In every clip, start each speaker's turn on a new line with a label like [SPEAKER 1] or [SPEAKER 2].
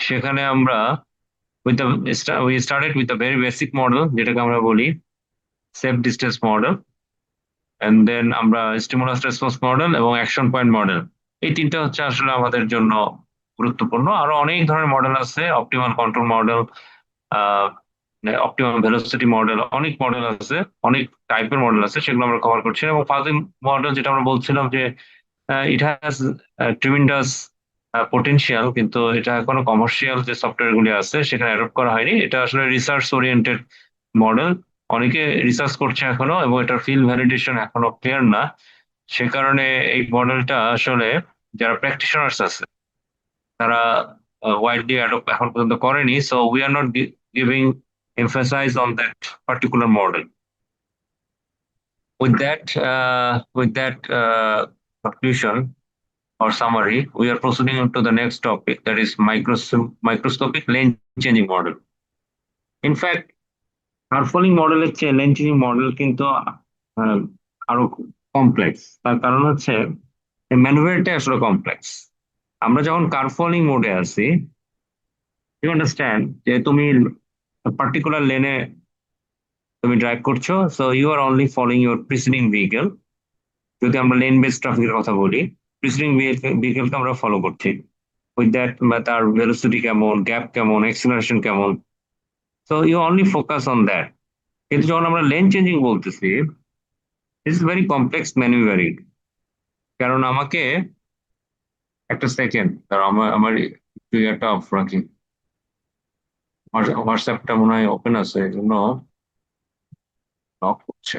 [SPEAKER 1] সেখানে আমরা with the we started with a very basic model যেটাকে আমরা বলি safe distance model, and then আমরা স্টিমুলাস রেসপন্স মডেল এবং অ্যাকশন পয়েন্ট মডেল, এই তিনটা হচ্ছে আসলে আমাদের জন্য গুরুত্বপূর্ণ। আরো অনেক ধরনের মডেল আছে, optimal control model, optimal velocity model, অনেক মডেল আছে, অনেক টাইপের মডেল আছে, সেগুলো আমরা কভার করছি। এবং ফাজি মডেল যেটা আমরা বলছিলাম যে ইট হ্যাজ ট্রিমেন্ডাস পোটেনশিয়াল, কিন্তু এটা এখনো কমার্শিয়াল যে সফটওয়্যার গুলি আছে সেখানে অ্যাডপ্ট করা হয়নি। এটা আসলে রিসার্চ ওরিয়েন্টেড মডেল, অনেকে রিসার্চ করছে এখনো, এবং এটার ফিল্ড ভ্যালিডেশন এখনো ক্লিয়ার না। সে কারণে এই মডেলটা আসলে যারা প্র্যাকটিশনার্স আছে তারা ওয়াইডলি অ্যাডপ্ট এখন পর্যন্ত করেনি, so we are not giving emphasize on that particular model. With that conclusion or summary, we are proceeding to the next topic, that is microscopic lane changing model. In fact, কার্ফলিং মডেলের চেয়ে lane changing model কিন্তু আহ, আরো complex. তার কারণ হচ্ছে ম্যানুভারটা আসলে complex. আমরা যখন কার্ফলিং মোডে আছি, ইউ আন্ডারস্ট্যান্ড যে তুমি পার্টিকুলার লেনে তুমি ড্রাইভ করছো, so you are only following your preceding vehicle. যদি আমরা লেন বেস ট্রাফিকের কথা বলি, প্রিসিডিং ভেহিকেলকে আমরা ফলো করছি, উইথ দ্যাট তার ভেলোসিটি কেমন, গ্যাপ কেমন, এক্সিলারেশন কেমন, so you only focus on that. কিন্তু যখন আমরা লেন চেঞ্জিং বলতেছি, ইটস ভেরি কমপ্লেক্স ম্যানুভারিং। কারণ আমাকে একটা সেকেন্ড, আমার আমার ট্রিগারটা অফ রাখি, হোয়াটসঅ্যাপটা মনে হয় ওপেন আছে, এই জন্য লক করছে।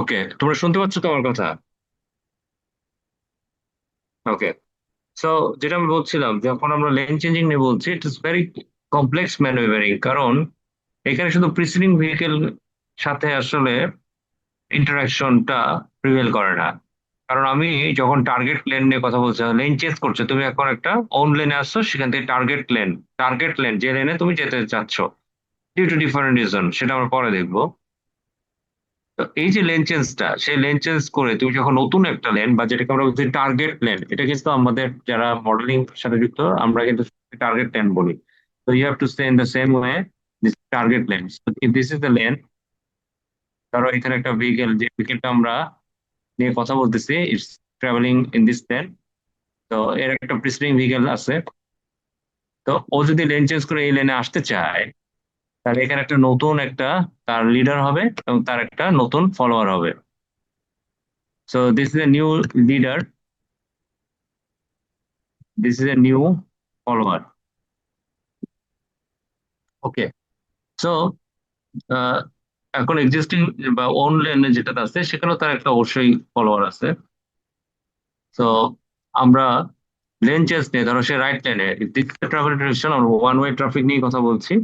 [SPEAKER 1] ওকে, তোমরা শুনতে পাচ্ছ তো আমার কথা? ওকে, সো যেটা আমি বলছিলাম, যখন আমরা লেন চেঞ্জিং নিয়ে বলছি, ইট ইস ভেরি কমপ্লেক্স ম্যানুভারিং। কারণ এখানে শুধু প্রিসিডিং ভেহিকেল সাথে আসলে ইন্টারাকশনটা প্রিভেল করে না। কারণ আমি যখন টার্গেট লেন নিয়ে কথা বলছি, লেন চেঞ্জ করছো, তুমি এখন একটা ওন লেনে আসছো, সেখান থেকে টার্গেট লেন যে লেনে তুমি যেতে চাচ্ছ, ডিউ টু ডিফারেন্ট রিজন, সেটা আমরা পরে দেখবো। তো এই যে লেন চেঞ্জটা, সেই লেন চেঞ্জ করে তুমি যখন নতুন একটা লেন, বা যেটাকে আমরা বলছি টার্গেট লেন, এটা কিন্তু আমাদের যারা মডেলিং সাথে যুক্ত, আমরা কিন্তু টার্গেট লেন বলি। তো you have to stay in the same way, this target lane. This is the lane. ধরো এখানে একটা ভেহিকেল, যে ভেহিকেলটা আমরা নিয়ে কথা বলতেছি, it's travelling in this lane. তো এর একটা প্রিসাইডিং ভেহিকেল আছে, তো ও যদি লেন চেঞ্জ করে এই লেনে আসতে চায়, তাহলে এখানে একটা নতুন একটা তার লিডার হবে, এবং তার একটা নতুন ফলোয়ার হবে। So this is a new leader, this is a new follower. Okay, so এখন এক্সিস্টিং বা ওন লেনে যেটা আছে, সেখানেও তার একটা অবশ্যই ফলোয়ার আছে। তো আমরা লেন চেঞ্জ নিয়ে, ধরো সে রাইট লেনে, travel direction one way traffic নিয়ে কথা বলছি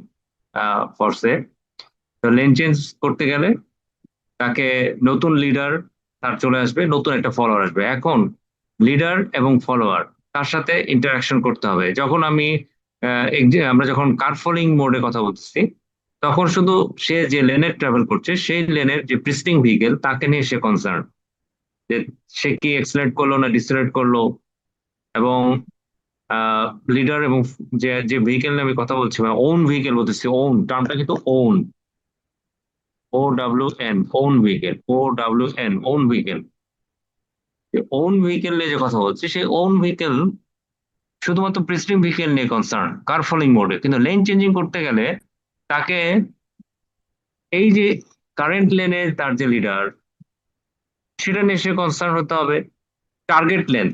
[SPEAKER 1] ফর সে। তো লেন চেঞ্জ করতে গেলে তাকে নতুন লিডার তার চলে আসবে, নতুন একটা ফলোয়ার আসবে। এখন লিডার এবং ফলোয়ার তার সাথে ইন্টারাকশন করতে হবে। যখন আমি আমরা যখন কার ফলোইং মোডে কথা বলতেছি, তখন শুধু সে যে লেনে ট্রাভেল করছে, সেই লেনের যে প্রিসিডিং ভেহিকেল তাকে নিয়ে সে কনসার্ন, যে সে কি এক্সিলারেট করলো না ডিসিলারেট করলো। এবং লিডার এবং যে যে ভেহিকেল নিয়ে আমি কথা বলছি, মানে ওন ভেহিকেল বলতেছি, ওন টার্মটা কিন্তু own, OWN, own vehicle, OWN, own vehicle. Own vehicle নিয়ে যে কথা বলছি, সেই ওন ভেহিকেল শুধুমাত্র প্রিসিডিং ভেহিকেল নিয়ে কনসার্ন কার ফলোইং মোডে। কিন্তু লেন চেঞ্জিং করতে গেলে তাকে এই যে কারেন্ট লেনে তার যে লিডার, সেটা নিয়ে সে কনসার্ন হতে হবে। টার্গেট লেন,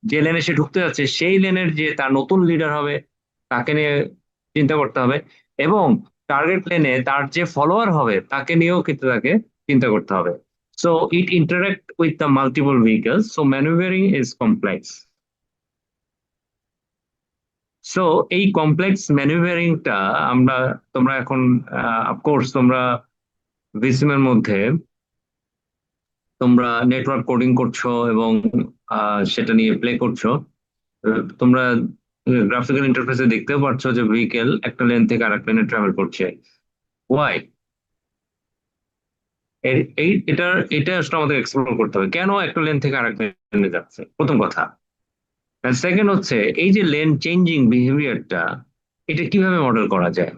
[SPEAKER 1] যে লেনে সে ঢুকতে যাচ্ছে, সেই লেনের যে তার নতুন লিডার হবে, তাকে নিয়ে চিন্তা করতে হবে। এবং টার্গেট লেনে তার যে ফলোয়ার হবে, তাকে নিয়েও কিন্তু তাকে চিন্তা করতে হবে। So it interact with the multiple vehicles, so manoeuvring is complex. So এই কমপ্লেক্স ম্যানুভারিংটা আমরা, তোমরা এখন অফকোর্স তোমরা ভিসিএম এর মধ্যে তোমরা নেটওয়ার্ক কোডিং করছো, এবং সেটা নিয়ে প্লে করছো। তোমরা গ্রাফিক্যাল ইন্টারফেসে দেখতেও পাচ্ছ যে ভেহিকেল একটা লেন থেকে আরেক লেনে ট্রাভেল করছে। ওয়াই? এটা আসলে আমাদের এক্সপ্লোর করতে হবে কেন একটা লেন থেকে আরেকটা লেনে যাচ্ছে, প্রথম কথা। সেকেন্ড হচ্ছে এই যে লেন চেঞ্জিং বিহেভিয়ারটা, এটা কিভাবে মডেল করা যায়।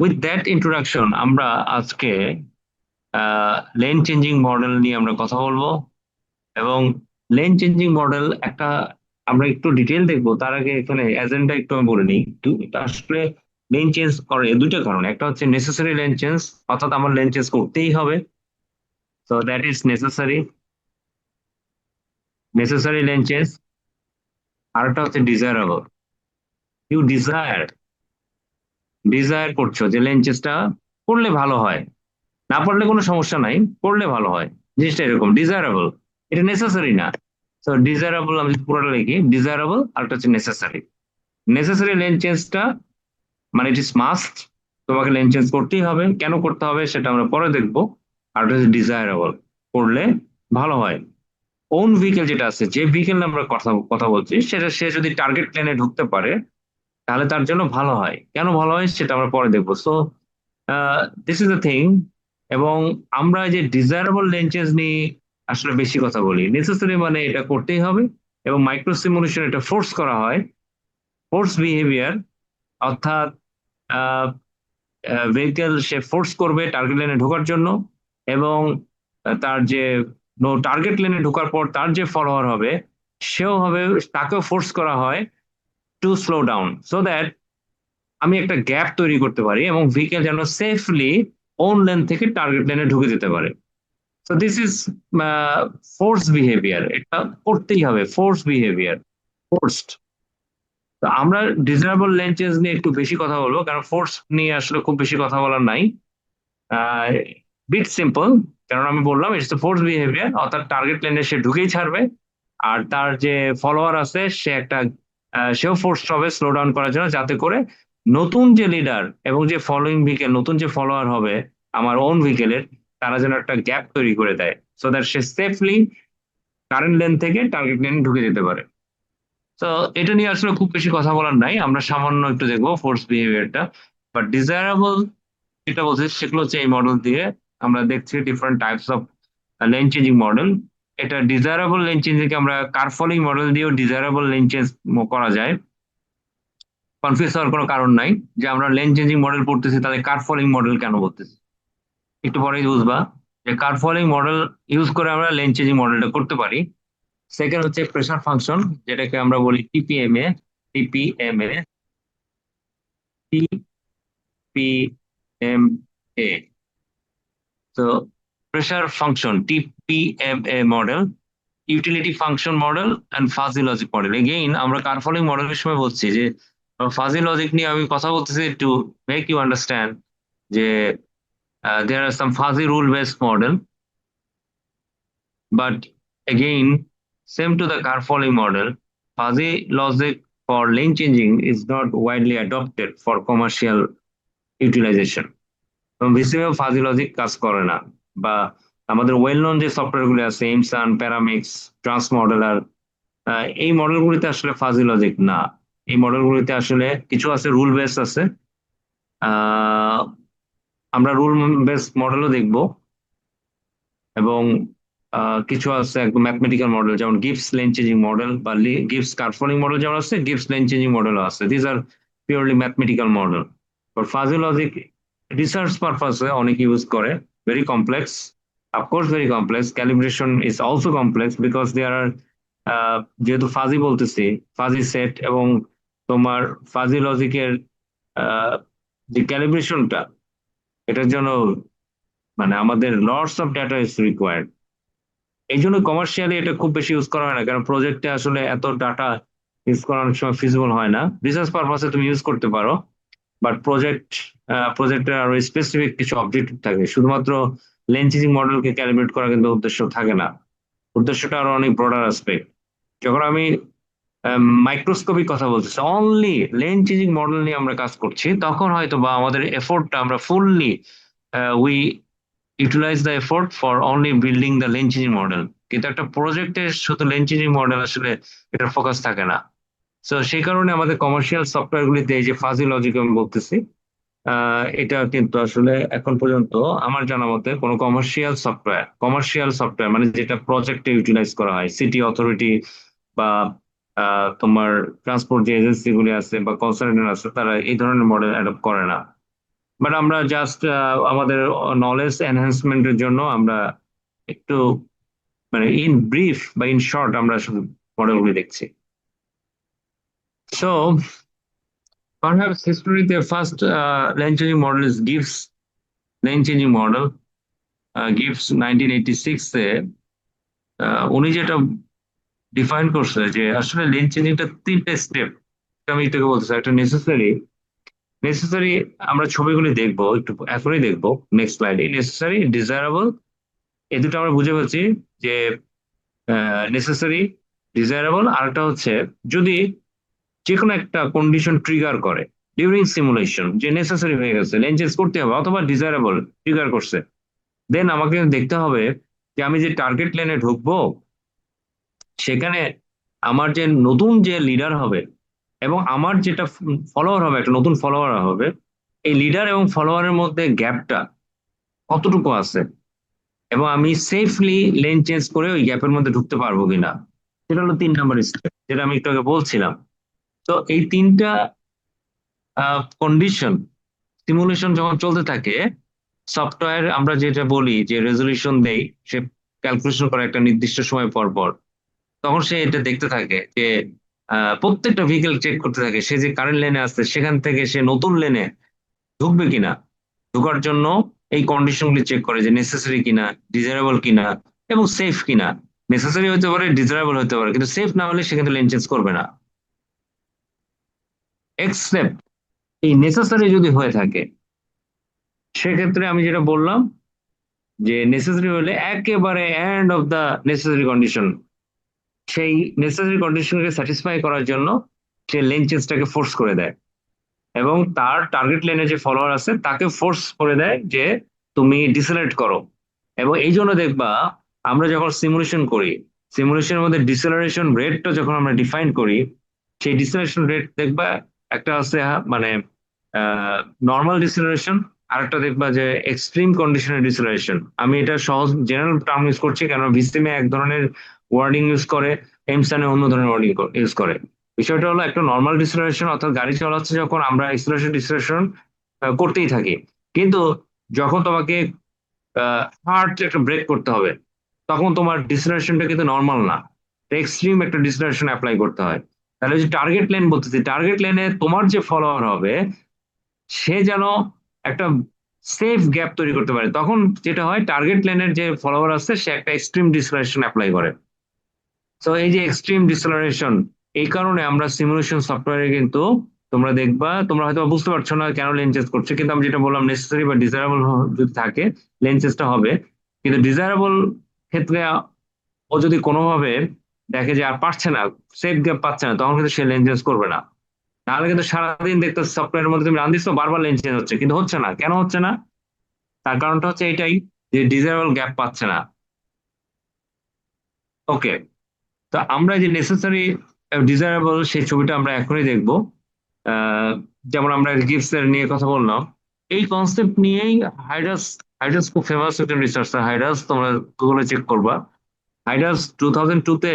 [SPEAKER 1] উইথ দ্যাট ইন্ট্রোডাকশন আমরা আজকে লেন চেঞ্জিং মডেল নিয়ে আমরা কথা বলবো। এবং লেন চেঞ্জিং মডেল একটা আমরা একটু ডিটেল দেখবো, তার আগে এখানে এজেন্ডা একটু আমি বলে নিই। এটা আসলে লেন চেঞ্জ করে দুইটা কারণে, একটা হচ্ছে নেসেসারি লেন চেঞ্জ, অর্থাৎ আমার লেন চেঞ্জ করতেই হবে, so that is necessary lane change. আর একটা হচ্ছে ডিজায়ারেবল, ইউ ডিজায়ার করছো যে লেন চেঞ্জটা করলে ভালো হয়, না পারলে কোনো সমস্যা নাই, করলে ভালো হয়, জিনিসটা এরকম ডিজায়ারেবল, এটা নেসেসারি না। তো ডিজায়ারেবল আমি যদি পুরোটা লিখি, ডিজায়ারেবল আর একটা হচ্ছে নেসেসারি। নেসেসারি লেন চেঞ্জটা মানে ইট ইস মাস্ট, তোমাকে লেন চেঞ্জ করতেই হবে, কেন করতে হবে সেটা আমরা পরে দেখবো। আর ওটা হচ্ছে ডিজায়ারেবল, করলে ভালো হয়। ওন ভেহিকেল যেটা আছে, যে ভেহিকেল আমরা কথা কথা বলছি, সেটা সে যদি টার্গেট প্লেনে ঢুকতে পারে তাহলে তার জন্য ভালো হয়, কেন ভালো হয় সেটা আমরা পরে দেখবো। So this is the thing. এবং আমরা যে ডিজায়ারেবল লেন চেঞ্জ নিয়ে আসলে বেশি কথা বলি, নেসেসারি মানে এটা করতেই হবে, এবং মাইক্রো সিমুলেশন এটা ফোর্স করা হয়, ফোর্স বিহেভিয়ার, অর্থাৎ ভেহিকেল সে ফোর্স করবে টার্গেট লেনে ঢোকার জন্য, এবং তার যে টার্গেট লেনে ঢোকার পর তার যে ফলোয়ার হবে সেও হবে, তাকেও ফোর্স করা হয় to slow down, so that আমি একটা গ্যাপ তৈরি করতে পারি এবং ভেহিকেল যেন সেফলি ওন লেন থেকে টার্গেট লেনে ঢুকে যেতে পারে। So this is force behaviour, এটা করতেই হবে, ফোর্স বিহেভিয়ার, ফোর্সড। তো আমরা ডিজায়ারেবল লেন চেঞ্জ নিয়ে একটু বেশি কথা বলবো, কারণ ফোর্স নিয়ে আসলে খুব বেশি কথা বলার নাই। বিট সিম্পল, কারণ আমি বললাম ইটস ফোর্স বিহেভিয়ার, অর্থাৎ টার্গেট লেনে সে ঢুকেই ছাড়বে, আর তার যে ফলোয়ার আছে সে একটা সেও ফোর্স হবে স্লো ডাউন করার জন্য, যাতে করে নতুন যে লিডার এবং যে ফলোইং ভেহিকেল, নতুন যে ফলোয়ার হবে আমার ওন ভেহিকেলের, তারা যেন একটা গ্যাপ তৈরি করে দেয়, so that say safely current lane থেকে টার্গেট লেনে ঢুকে যেতে পারে। তো এটা নিয়ে আসলে খুব বেশি কথা বলার নাই, আমরা সামান্য একটু দেখবো ফোর্স বিহেভিয়ারটা। বাট ডিজায়ারেবল যেটা বলছি সেগুলো হচ্ছে এই মডেল দিয়ে আমরা দেখছি different types of lane changing model. এটা ডিজায়ারেবল লেন চেঞ্জিং কে আমরা কার ফলোইং মডেল দিয়েও ডিজায়ারেবল লেন চেঞ্জ করা যায়। কনফিউজ হওয়ার কোনো কারণ নাই যে আমরা লেন চেঞ্জিং মডেল পড়তেছি তাহলে কার ফলোইং মডেল কেন বলতেছি, একটু পরেই বুঝবা যে কার ফলোইং মডেল ইউজ করে আমরা লেন চেঞ্জিং মডেলটা করতে পারি। সেকেন্ড হচ্ছে প্রেসার ফাংশন, যেটাকে আমরা বলি টিপিএমএ, টিপিএমএ, টিপিএমএ। তো pressure function TPMA model, utility function model and fuzzy logic model. Again আমরা কার ফলোইং মডেলের সময় বলছি যে ফাজি লজিক নিয়ে আমি কথা বলতেছি টু মেক ইউ আন্ডারস্ট্যান্ড যে there are some fuzzy rule based model, but again same to the car following model, fuzzy logic for lane changing is not widely adopted for commercial utilization. VCM fuzzy logic কাজ করে না, বা আমাদের well known যে software গুলো আছে এমসান, প্যারামিক্স, trans মডেলার, এই মডেলগুলিতে আসলে ফাজি লজিক না। এই মডেলগুলিতে আসলে কিছু আছে রুল বেস আছে, আহ, আমরা রুল বেস মডেলও দেখবো, এবং কিছু আছে একদম ম্যাথমেটিক্যাল মডেল, যেমন গিবস লেন চেঞ্জিং মডেল বা গিবস কার্ফোনিং মডেল যেমন আছে, গিবস লেন চেঞ্জিং মডেলও আছে, these are purely mathematical model. But fuzzy logic research পারপাসে অনেক ইউজ করে, very complex, of course very complex, calibration is also complex because there are, যেহেতু fuzzy বলতেছি, ফাজি সেট এবং তোমার ফাজি লজিকের যে ক্যালিব্রেশনটা, এটার জন্য মানে আমাদের lots of data is required. এই জন্য কমার্শিয়ালি এটা খুব বেশি ইউজ করা হয় না, কারণ প্রজেক্টে আসলে এত ডাটা ইউজ করা অনেক সময় ফিজিবল হয় না। রিসার্চ পারপাসে তুমি ইউজ করতে পারো, বাট প্রজেক্টের আরো স্পেসিফিক কিছু অবজেক্টিভ থাকে, শুধুমাত্র লেন চেঞ্জিং মডেলকে ক্যালিব্রেট করা কিন্তু উদ্দেশ্য থাকে না, উদ্দেশ্যটা আরো অনেক ব্রডার অ্যাসপেক্ট। যখন আমি মাইক্রোস্কোপিক কথা বলতেছি, অনলি লেন চেঞ্জিং মডেল নিয়ে আমরা কাজ করছি, তখন হয়তো বা আমাদের এফোর্টটা আমরা fully we utilize the effort for only building the lane changing model. কিন্তু একটা প্রজেক্টে শুধু লেন চেঞ্জিং মডেল আসলে এটার ফোকাস থাকে না। সো সেই কারণে আমাদের কমার্শিয়াল সফটওয়্যার গুলিতে এই যে ফাজি লজিক আমি বলতেছি, এটা কিন্তু আসলে এখন পর্যন্ত আমার জানা মতে কোনো কমার্শিয়াল সফটওয়্যার মানে যেটা প্রজেক্টে ইউটিলাইজ করা হয়, সিটি অথরিটি বা তোমার ট্রান্সপোর্ট যে এজেন্সি গুলি আছে বা কনসালটেন্ট আছে, তারা এই ধরনের মডেল অ্যাডপ্ট করে না। বাট আমরা জাস্ট আমাদের নলেজ এনহ্যান্সমেন্টের জন্য আমরা একটু মানে ইন ব্রিফ বা ইন শর্ট আমরা শুধু মডেলগুলি দেখছি। So perhaps history, the first lane changing model is Gibbs lane changing model. Gibbs 1986 এ উনি যেটা ডিফাইন করছে যে আসলে লেন চেঞ্জিংটা তিনটা স্টেপ। আমি তোকে বলতেছি, একটা নেসেসারি আমরা ছবিগুলি দেখবো, একটু এখনই দেখবো নেক্সট স্লাইডে। নেসেসারি, ডিজায়ারেবল, এই দুটো আমরা বুঝে পাচ্ছি যে নেসেসারি, ডিজায়ারেবল। আরেকটা হচ্ছে যদি যে কোনো একটা কন্ডিশন ট্রিগার করে ডিউরিং সিমুলেশন, যে নেসেসারি হয়ে গেছে, লেন চেঞ্জ করতে হবে অথবা ডিজায়ারেবল ট্রিগার করছে, দেন আমাকে দেখতে হবে যে আমি যে টার্গেট লেনে ঢুকবো সেখানে আমার যে নতুন যে লিডার হবে এবং আমার যেটা ফলোয়ার হবে, একটা নতুন ফলোয়ার হবে, এই লিডার এবং ফলোয়ারের মধ্যে গ্যাপটা কতটুকু আছে এবং আমি সেফলি লেন চেঞ্জ করে ওই গ্যাপের মধ্যে ঢুকতে পারবো কিনা। সেটা হলো 3 নম্বর স্টেপ, যেটা আমি একটু আগে বলছিলাম। তো এই তিনটা কন্ডিশন সিমুলেশন যখন চলতে থাকে, সফটওয়্যার আমরা যেটা বলি যে রেজলিউশন দেই, সে ক্যালকুলেশন করে একটা নির্দিষ্ট সময় পর পর, তখন সে এটা দেখতে থাকে যে প্রত্যেকটা ভেহিকেল চেক করতে থাকে সে যে কারেন্ট লেনে আসছে সেখান থেকে সে নতুন লেনে ঢুকবে কিনা। ঢোকার জন্য এই কন্ডিশনগুলি চেক করে যে নেসেসারি কিনা, ডিজায়ারেবল কিনা এবং সেফ কিনা। নেসেসারি হতে পারে, ডিজায়ারেবল হতে পারে, কিন্তু সেফ না হলে সে কিন্তু লেন চেঞ্জ করবে না। এক্সেপ্ট এই নেসেসারি যদি হয়ে থাকে, সেক্ষেত্রে আমি যেটা বললাম যে নেসেসারি হলে একেবারে end of the necessary condition, সেই নেসেসারি কন্ডিশনকে স্যাটিসফাই করার জন্য সে লেন চেঞ্জটাকে ফোর্স করে দেয় এবং তার টার্গেট লেনে যে ফলোয়ার আছে তাকে ফোর্স করে দেয় যে তুমি ডিসেলারেট করো। এবং এই জন্য দেখবা আমরা যখন সিমুলেশন করি, সিমুলেশনের মধ্যে ডিসেলারেশন রেটটা যখন আমরা ডিফাইন করি, সেই ডিসেলারেশন রেট দেখবা একটা আছে মানে নর্মাল ডিসেলারেশন, আর একটা দেখবা যে এক্সট্রিম কন্ডিশনের ডিসেলারেশন। আমি এটা সহজ জেনারেল টার্ম ইউজ করছি কারণ ভিসিএমে এক ধরনের ওয়ার্ডিং ইউজ করে, এমসানে অন্য ধরনের ওয়ার্ডিং ইউজ করে। বিষয়টা হলো একটা নর্মাল ডিসেলারেশন, অর্থাৎ গাড়ি চালাচ্ছে যখন আমরা এক্সিলারেশন ডিসেলারেশন করতেই থাকি, কিন্তু যখন তোমাকে হার্ড একটা ব্রেক করতে হবে তখন তোমার ডিসেলারেশনটা কিন্তু নর্মাল না, এক্সট্রিম একটা ডিসেলারেশন অ্যাপ্লাই করতে হয়। তাহলে যে টার্গেট লেন বলতেছি, টার্গেট লেনে তোমার যে ফলোয়ার হবে সে যেন একটা সেফ গ্যাপ তৈরি করতে পারে, তখন যেটা হয় টার্গেট লেনের যে ফলোয়ার আছে সে একটা এক্সট্রিম ডিসেলারেশন অ্যাপ্লাই করে। তো এই যে এক্সট্রিম ডিসেলারেশন, এই কারণে আমরা সিমুলেশন সফটওয়্যারে কিন্তু তোমরা দেখবা, তোমরা হয়তো বুঝতে পারছো না কেন লেন চেঞ্জ করছে, কিন্তু আমি যেটা বললাম নেসেসারি বা ডিজায়ারেবল যদি থাকে লেন চেঞ্জটা হবে। কিন্তু ডিজায়ারেবল ক্ষেত্রে ও যদি কোনোভাবে দেখে যে আর পারছে না, সেফ গ্যাপ পাচ্ছে না, তখন কিন্তু সে লেন চেঞ্জ করবে না। তাহলে কিন্তু সারাদিন দেখতে সফটওয়্যারের মধ্যে তুমি রান দিচ্ছ, বারবার লেন চেঞ্জ হচ্ছে, কিন্তু হচ্ছে না। কেন হচ্ছে না? তার কারণটা হচ্ছে এটাই যে ডিজায়ারেবল গ্যাপ পাচ্ছে না। ওকে, তো আমরা যে নেসেসারি ডিজায়ারেবল সেই ছবিটা আমরা এখনই দেখবো। যেমন আমরা গিফটস এর নিয়ে কথা বললাম, এই কনসেপ্ট নিয়েই হাইডাস হাইডাস খুব ফেমাস একজন রিসার্চার। হাইডাস তোমরা গুগলে চেক করবা, হাইডাস 2002 তে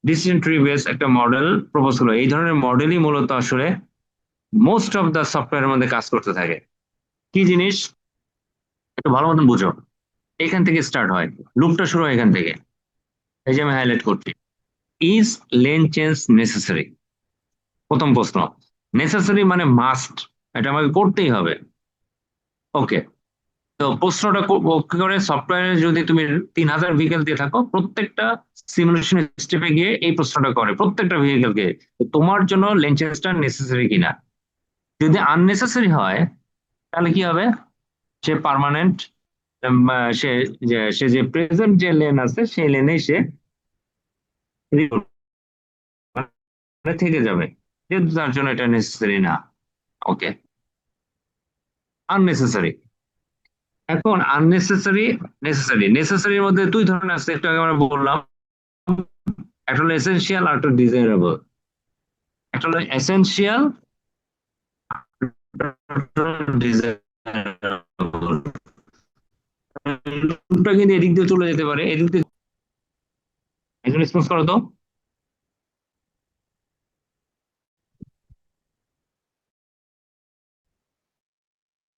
[SPEAKER 1] ডিসিশন ট্রি বেস একটা মডেল প্রপোজ করলো। এই ধরনের মডেলই মূলত আসলে মোস্ট অফ দা সফটওয়্যারের মধ্যে কাজ করতে থাকে। কি জিনিস একটু ভালো মতন বুঝো, এখান থেকে স্টার্ট হয়, লুপটা শুরু হয় এখান থেকে। এই যে আমি হাইলাইট করছি, ইজ লেন চেঞ্জ নেসেসারি? প্রথম প্রশ্ন। নেসেসারি মানে মাস্ট, এটা আমাকে করতেই হবে। ওকে, তো প্রশ্নটা কি করে, সফটওয়্যারে যদি তুমি 3000 ভেহিকেল দিয়ে থাকো, প্রত্যেকটা সিমুলেশন স্টেপে গিয়ে এই প্রশ্নটা করে প্রত্যেকটা ভেহিকেলকে, তোমার জন্য লেন চেঞ্জটা নেসেসারি কিনা। যদি আননেসেসারি হয় তাহলে কি হবে, সে পার্মানেন্ট, সে সে যে প্রেজেন্ট যে লেন আছে সেই লেনে সে থেকে যাবে, যেহেতু তার জন্য এটা নেসেসারি না। ওকে, আননেসেসারি। এখন আননেসেসারি, নেসেসারি, নেসেসারির মধ্যে দুই ধরনের আছে, একটু আগে আমরা বললাম, একটা হলো এসেনশিয়াল আর একটা ডিজায়ারেবল। একটা হলো এসেনশিয়াল, লুপটা কিন্তু এদিক দিয়ে চলে যেতে পারে, এদিক দিয়ে। একজন রেসপন্স করো তো।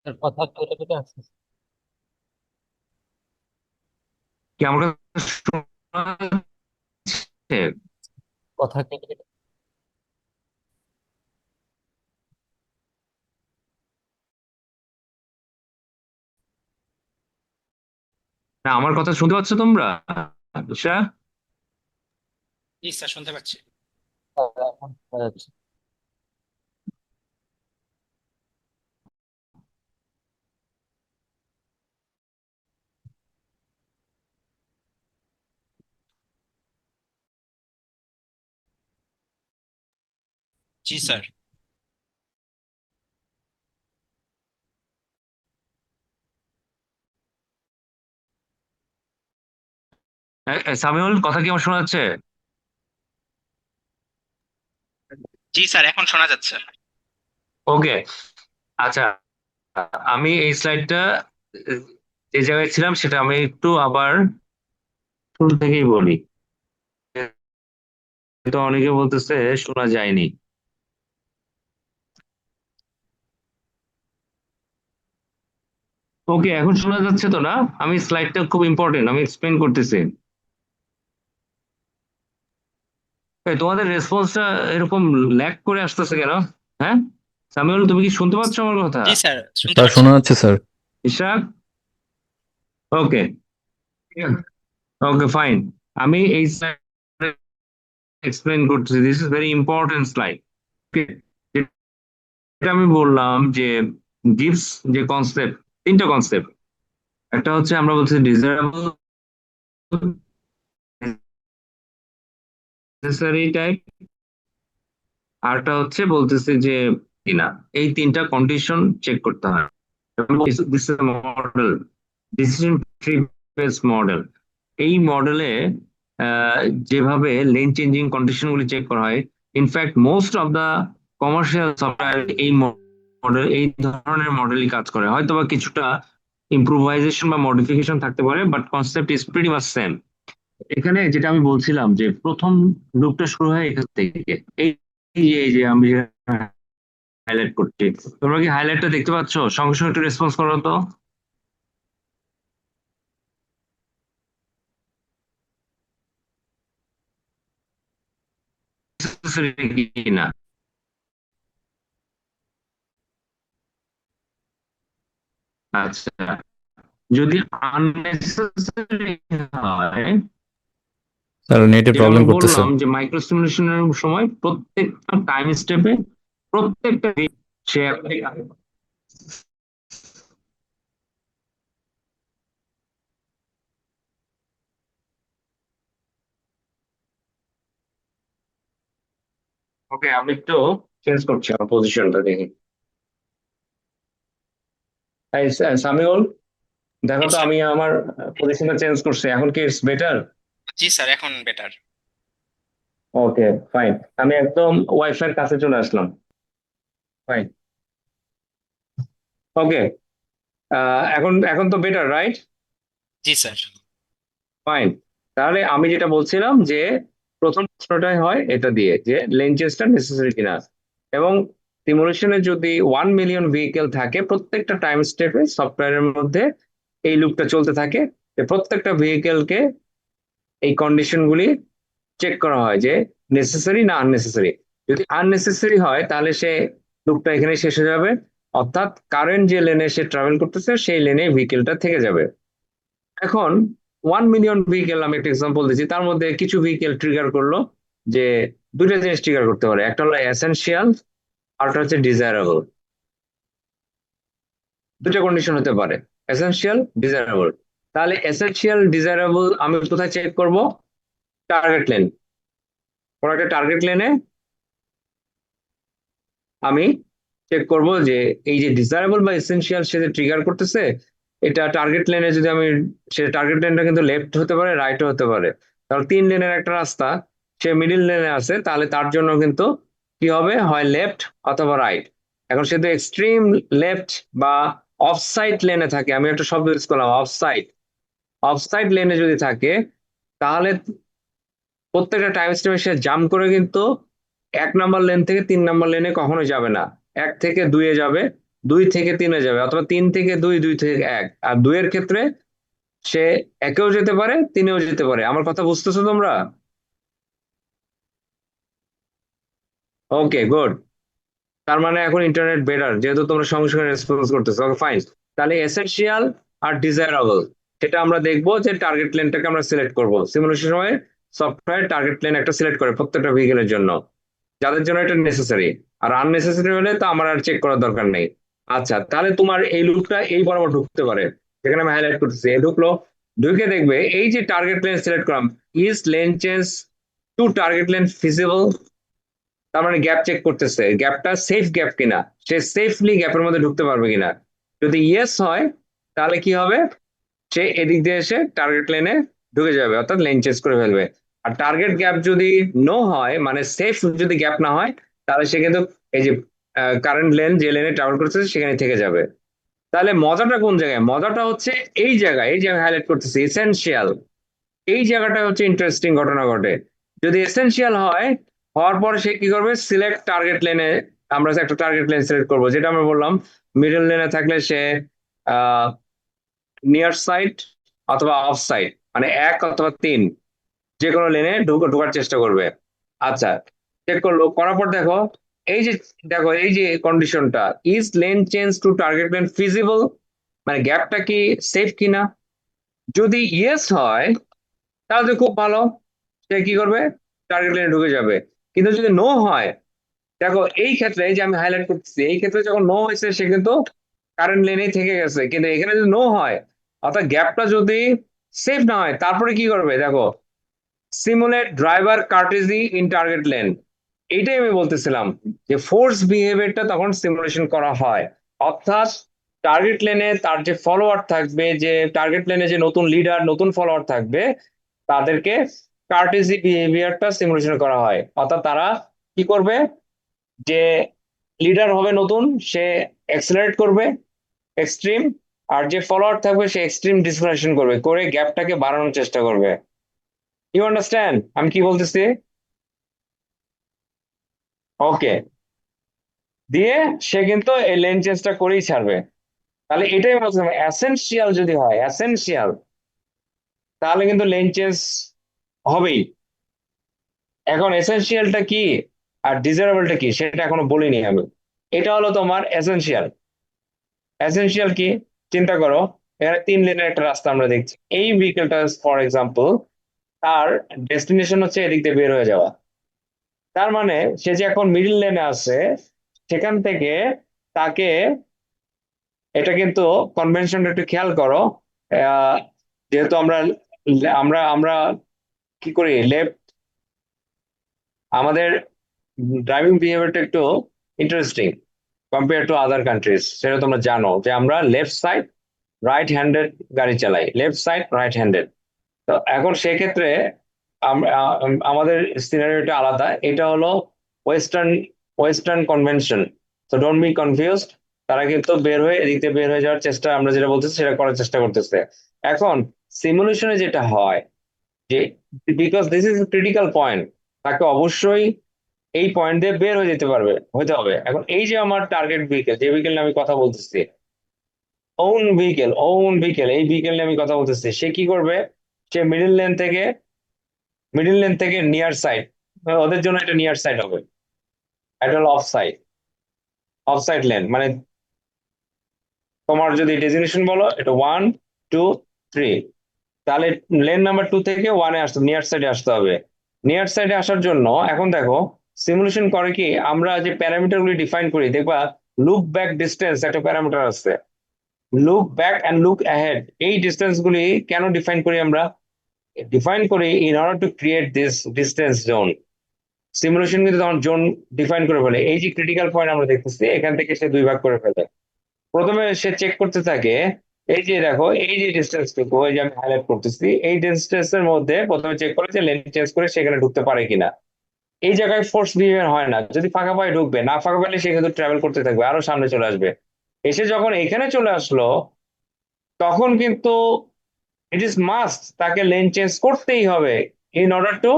[SPEAKER 2] তার কথা কেটে কেটে আসছে।
[SPEAKER 1] কি আমার কাছে শোনা যাচ্ছে?
[SPEAKER 2] কথা কেটে কেটে।
[SPEAKER 1] না, আমার কথা শুনতে পাচ্ছ তোমরা? ঈশা?
[SPEAKER 3] জি স্যার, শুনতে পাচ্ছি।
[SPEAKER 2] এখন শোনা যাচ্ছে।
[SPEAKER 3] জি স্যার।
[SPEAKER 1] সামিউল, কথা কি আমার শোনা যাচ্ছে?
[SPEAKER 3] জি স্যার, এখন শোনা যাচ্ছে।
[SPEAKER 1] ওকে, আচ্ছা। আমি এই স্লাইডটা যে জায়গায় ছিলাম সেটা আমি একটু আবার শুরু থেকেই বলি, তো অনেকে বলতেছে শোনা যায়নি। ওকে, এখন শোনা যাচ্ছে তো না? আমি স্লাইডটা খুব ইম্পর্টেন্ট, আমি এক্সপ্লেন করতেছি। তোমাদের রেসপন্সটা এরকম ল্যাগ করে আসতেছে কেন? হ্যাঁ, সামিউল, তুমি কি শুনতে পাচ্ছ আমার কথা?
[SPEAKER 3] জি স্যার, শুনতে
[SPEAKER 4] স্যার
[SPEAKER 3] পাচ্ছি।
[SPEAKER 4] শোনা যাচ্ছে স্যার।
[SPEAKER 1] ইশরাক? ওকে, ওকে, ফাইন। আমি এই স্লাইড এক্সপ্লেন করতেছি, this is very important slide. যেটা আমি বললাম যে গিভস যে কনসেপ্ট, তিনটা কনসেপ্ট। একটা হচ্ছে আমরা বলছি ডিজায়ারেবল, নেসেসারি টাইপ, আরটা হচ্ছে বলতেছে যে কিনা। এই তিনটা কন্ডিশন চেক করতে হয়। This is model, decision tree base model. এই মডেলে যেভাবে লেন চেঞ্জিং কন্ডিশন গুলি চেক করা হয়, in fact most of the commercial software এই মডেল, এই ধরনের মডেলই কাজ করে। হয়তো বা কিছুটা ইম্প্রোভাইজেশন বা মডিফিকেশন থাকতে পারে, but concept is pretty much same. এখানে যেটা আমি বলছিলাম যে প্রথম লুপটা শুরু হয় এখান থেকে। এই এই যে আমি হাইলাইট করছি, তোমরা কি হাইলাইটটা দেখতে পাচ্ছ? সঙ্গে সঙ্গে একটু রেসপন্স করো তো। কি না? আচ্ছা, যদি আননেসেসারি হয়,
[SPEAKER 4] স্যার নেটে
[SPEAKER 1] যেটা
[SPEAKER 4] প্রবলেম
[SPEAKER 1] আমরা
[SPEAKER 4] করতেছে।
[SPEAKER 1] বললাম যে মাইক্রো স্টিমুলেশনের সময় প্রত্যেকটা টাইম স্টেপে প্রত্যেকটা সে ওকে, আমি একটু চেঞ্জ করছি আমার পজিশনটা দেখি। এই সামিউল, দেখো
[SPEAKER 3] জি
[SPEAKER 1] তো
[SPEAKER 3] স্যার।
[SPEAKER 1] আমি আমার পজিশনটা চেঞ্জ করছি, এখন কি ইটস বেটার?
[SPEAKER 3] জি স্যার, এখন বেটার।
[SPEAKER 1] ওকে, ফাইন। আমি একদম ওয়াইফাই এর কাছে চলে আসলাম। ফাইন। ওকে, এখন এখন তো বেটার, রাইট?
[SPEAKER 3] জি স্যার।
[SPEAKER 1] ফাইন। তাহলে আমি যেটা বলছিলাম যে প্রথম প্রশ্নটাই হয় এটা দিয়ে যে লেন চেঞ্জটা নেসেসারি কিনা। এবং সিমুলেশনে যদি 1 মিলিয়ন ভেহিকেল থাকে, প্রত্যেকটা টাইম স্টেপে সফটওয়্যারের মধ্যে এই লুপটা চলতে থাকে, যে প্রত্যেকটা ভেহিকেলকে এই কন্ডিশনগুলি চেক করা হয় যে নেসেসারি না আননেসেসারি। যদি আননেসেসারি হয় তাহলে সে লুপটা এখানে শেষ হয়ে যাবে, অর্থাৎ কারেন্ট যে লেনে সে ট্রাভেল করতেছে সেই লেনে ভেহিকেলটা থেকে যাবে। এখন 1 মিলিয়ন ভেহিকেল, আমি একটা এক্সাম্পল দিচ্ছি, তার মধ্যে কিছু ভেহিকেল ট্রিগার করলো যে দুইটা জিনিস ট্রিগার করতে পারে, একটা হলো এসেনশিয়াল, আর একটা হচ্ছে ডিজায়ারেবল। দুটো কন্ডিশন হতে পারে, এসেনশিয়াল, ডিজায়ারেবল। তাহলে এসেনশিয়াল ডিজায়ারেবল আমি কোথায় চেক করব? Target lane. কোন একটা টার্গেট লেনে আমি চেক করব যে এই যে ডিজায়ারেবল বা এসেনশিয়াল সে যে ট্রিগার করতেছে, এটা টার্গেট লেনে যদি আমি, সে টার্গেট লেনটা কিন্তু লেফট হতে পারে, রাইটও হতে পারে। তাহলে 3 লেনের একটা রাস্তা, সে মিডিল লেনে আছে, তাহলে তার জন্য কিন্তু কি হবে, হয় লেফট অথবা রাইট। এখন সে তো এক্সট্রিম লেফট বা অফসাইড লেনে থাকে, আমি একটা শব্দ ইউজ করলাম অফসাইড, অফসাইড লেনে যদি থাকে তাহলে প্রত্যেকটা টাইম স্টেপে সে জাম্প করে কিন্তু 1 নম্বর লেন থেকে 3 নম্বর লেনে কখনো যাবে না, 1 থেকে 2-এ যাবে, 2 থেকে 3-এ যাবে, অথবা 3 থেকে 2, 2 থেকে 1। আর 2-এর ক্ষেত্রে সে 1-এও যেতে পারে, 3-এও যেতে পারে। আমার কথা বুঝতেছো তোমরা? ওকে, গুড। তার মানে এখন ইন্টারনেট বেটার, যেহেতু তোমরা সঙ্গে সঙ্গে রেসপন্স করতেছো। ওকে, ফাইন। তাহলে এসেনশিয়াল আর ডিজায়ারেবল, সেটা আমরা দেখবো যে টার্গেট লেনটাকে আমরা সিলেক্ট করব সিমুলেশন সময়। সফটওয়্যার টার্গেট লেন একটা সিলেক্ট করে প্রত্যেকটা ভেহিকেলের জন্য, যাদের জন্য এটা নেসেসারি। আর আননেসেসারি হলে তো আমার আর চেক করার দরকার নেই। আচ্ছা, তাহলে তোমার এই লুপটা এই বরাবর ঢুকতে পারে, যেখানে আমি হাইলাইট করতেছি, এই ঢুকলো। ঢুকে দেখবে এই যে টার্গেট লেন সিলেক্ট করলাম, is lane change two target lane feasible, তার মানে গ্যাপ চেক করতেছে, গ্যাপটা সেফ গ্যাপ কিনা, সে সেফলি গ্যাপের মধ্যে ঢুকতে পারবে কিনা। যদি ইয়েস হয় তাহলে কি হবে, সে এদিক দিয়ে এসে টার্গেট লেনে ঢুকে যাবে, অর্থাৎ লেন চেঞ্জ করে ফেলবে। আর টার্গেট গ্যাপ যদি নো হয়, মানে সেফ যদি গ্যাপ না হয়, তাহলে সে কিন্তু এই যে কারেন্ট লেন, যে লেনে ট্রাভেল করতেছে সেখানে থেকে যাবে। তাহলে মজাটা কোন জায়গায়? মজাটা হচ্ছে এই জায়গায়, এই যে আমি হাইলাইট করতেছি এসেনশিয়াল, এই জায়গাটা হচ্ছে ইন্টারেস্টিং ঘটনা ঘটে। যদি এসেনশিয়াল হয়, হওয়ার পর সে কি করবে, সিলেক্ট টার্গেট লেনে, আমরা একটা টার্গেট লেন সিলেক্ট করবো, যেটা আমরা বললাম মিডল লেনে থাকলে সে নিয়ার সাইড অথবা অফ সাইড, মানে 1 অথবা 3, যে কোনো লেনে ঢোকার চেষ্টা করবে। আচ্ছা, চেক করলো, করার পর দেখো এই যে, দেখো এই যে কন্ডিশনটা, is lane change two target lane feasible, মানে গ্যাপটা কি সেফ কিনা। যদি ইয়েস হয় তাহলে তো খুব ভালো, সে কি করবে, টার্গেট লাইনে ঢুকে যাবে। কিন্তু যদি নো হয়, দেখো এই ক্ষেত্রে, এই যে আমি হাইলাইট করতেছি, এই ক্ষেত্রে যখন নো হয়েছে সে কিন্তু কারেন্ট লেনেই থেকে গেছে। কিন্তু এখানে যদি নো হয়, অর্থাৎ গ্যাপটা যদি সেফ না হয়, তারপরে কি করবে দেখো, simulate driver courtesy in target lane. এইটাই আমি বলতেছিলাম, যে ফোর্স বিহেভিয়ারটা তখন সিমুলেশন করা হয়, অর্থাৎ টার্গেট লেনে তার যে ফলোয়ার থাকবে, যে টার্গেট লেনে যে নতুন লিডার, নতুন ফলোয়ার থাকবে, তাদেরকে কার্টেসি বিহেভিয়ারটা সিমুলেশন করা হয়। অর্থাৎ তারা কি করবে, যে লিডার হবে নতুন, সে অ্যাক্সেলারেট করবে এক্সট্রিম, আর যে ফলোয়ার থাকবে সে এক্সট্রিম ডিসক্রিমিনেশন করবে, করে গ্যাপটাকে বাড়ানোর চেষ্টা করবে। ইউ আন্ডারস্ট্যান্ড আমি কি বলতেছি? ওকে, দিয়ে সে কিন্তু এই লেন চেঞ্জটা করেই ছাড়বে। তাহলে এটাই বলছিলাম, অ্যাসেনশিয়াল যদি হয়, অ্যাসেনশিয়াল, তাহলে কিন্তু লেন চেঞ্জ হবেই। এখন এসেনশিয়ালটা কি আর ডিজারেবলটা কি সেটা এখনো বলিনি আমি। এটা হলো তোমার এসেনশিয়াল। এসেনশিয়াল কি, চিন্তা করো, এখানে 3 লেনের একটা রাস্তা আমরা দেখছি, এই ভেহিকেলটা ফর এক্সাম্পল তার ডেস্টিনেশন হচ্ছে এদিক দিয়ে বের হয়ে যাওয়া। তার মানে সে যে এখন মিডল লেনে আছে, সেখান থেকে তাকে, এটা কিন্তু কনভেনশনটা একটু খেয়াল করো, আহ, যেহেতু আমরা আমরা আমরা কি করি, লেফট, আমাদের ড্রাইভিং বিহেভিয়ারটা একটু interesting compare to other countries. সেটা তোমরা জানো যে আমরা লেফট সাইড রাইট হ্যান্ডেড গাড়ি চালাই, লেফট সাইড রাইট হ্যান্ডেড। তো এখন সেক্ষেত্রে আমাদের সিনারিওটা আলাদা। এটা হলো ওয়েস্টার্ন ওয়েস্টার্ন কনভেনশন, তো ডোন্ট বি কনফিউজড। তারা কিন্তু বের হয়ে এদিক থেকে বের হয়ে যাওয়ার চেষ্টা, আমরা যেটা বলতেছি সেটা করার চেষ্টা করতেছে। এখন সিমুলেশনে যেটা হয়, যে because this is critical point, তাকে অবশ্যই এই পয়েন্ট দিয়ে বের হয়ে যেতে পারবে, হতে হবে। এখন এই যে আমার টার্গেট ভেহিকেল, যে ভেহিকেল নিয়ে আমি কথা বলতেছি, ওন ভেহিকেল, এই ভেহিকেল নিয়ে আমি কথা বলতেছি, সে কি করবে, সে মিডিল লেন থেকে নিয়ার সাইড, ওদের জন্য এটা নিয়ার সাইড হবে, এটা হলো অফ সাইড লেন। মানে তোমার যদি ডেজিনেশন বলো এটা 1, 2, 3, তাহলে লেন নাম্বার 2 থেকে 1-এ আসতে, নিয়ার সাইডে আসতে হবে। নিয়ার সাইডে আসার জন্য এখন দেখো সিমুলেশন করে কি, আমরা যে প্যারামিটার গুলি ডিফাইন করি, দেখবা লুক ব্যাক ডিস্টেন্স একটা প্যারামিটার আছে, look back and look ahead, এই ডিস্টেন্স গুলি কেন ডিফাইন করি আমরা? ডিফাইন করি in order to create this distance zone. Simulation কিন্তু তখন জোন ডিফাইন করে ফেলে। এই যে ক্রিটিক্যাল পয়েন্ট আমরা দেখতেছি, এখান থেকে সে 2 ভাগ করে ফেলে। প্রথমে সে চেক করতে থাকে, এই যে দেখো এই যে ডিস্টেন্সটুকু, এই যে আমি হাইলাইট করতেছি, এই ডিস্টেন্স এর মধ্যে প্রথমে চেক করে যে লেন চেঞ্জ করে সেখানে ঢুকতে পারে কিনা। এই জায়গায় ফোর্স বিহেভিয়ার হয় না, যদি ফাঁকা পায়ে ঢুকবে, না ফাঁকা পাইলে সে কিন্তু ট্রাভেল করতে থাকবে, আরো সামনে চলে আসবে। এসে যখন এখানে চলে আসলো, তখন কিন্তু ইট ইজ মাস্ট তাকে লেন চেঞ্জ করতেই হবে ইন অর্ডার টু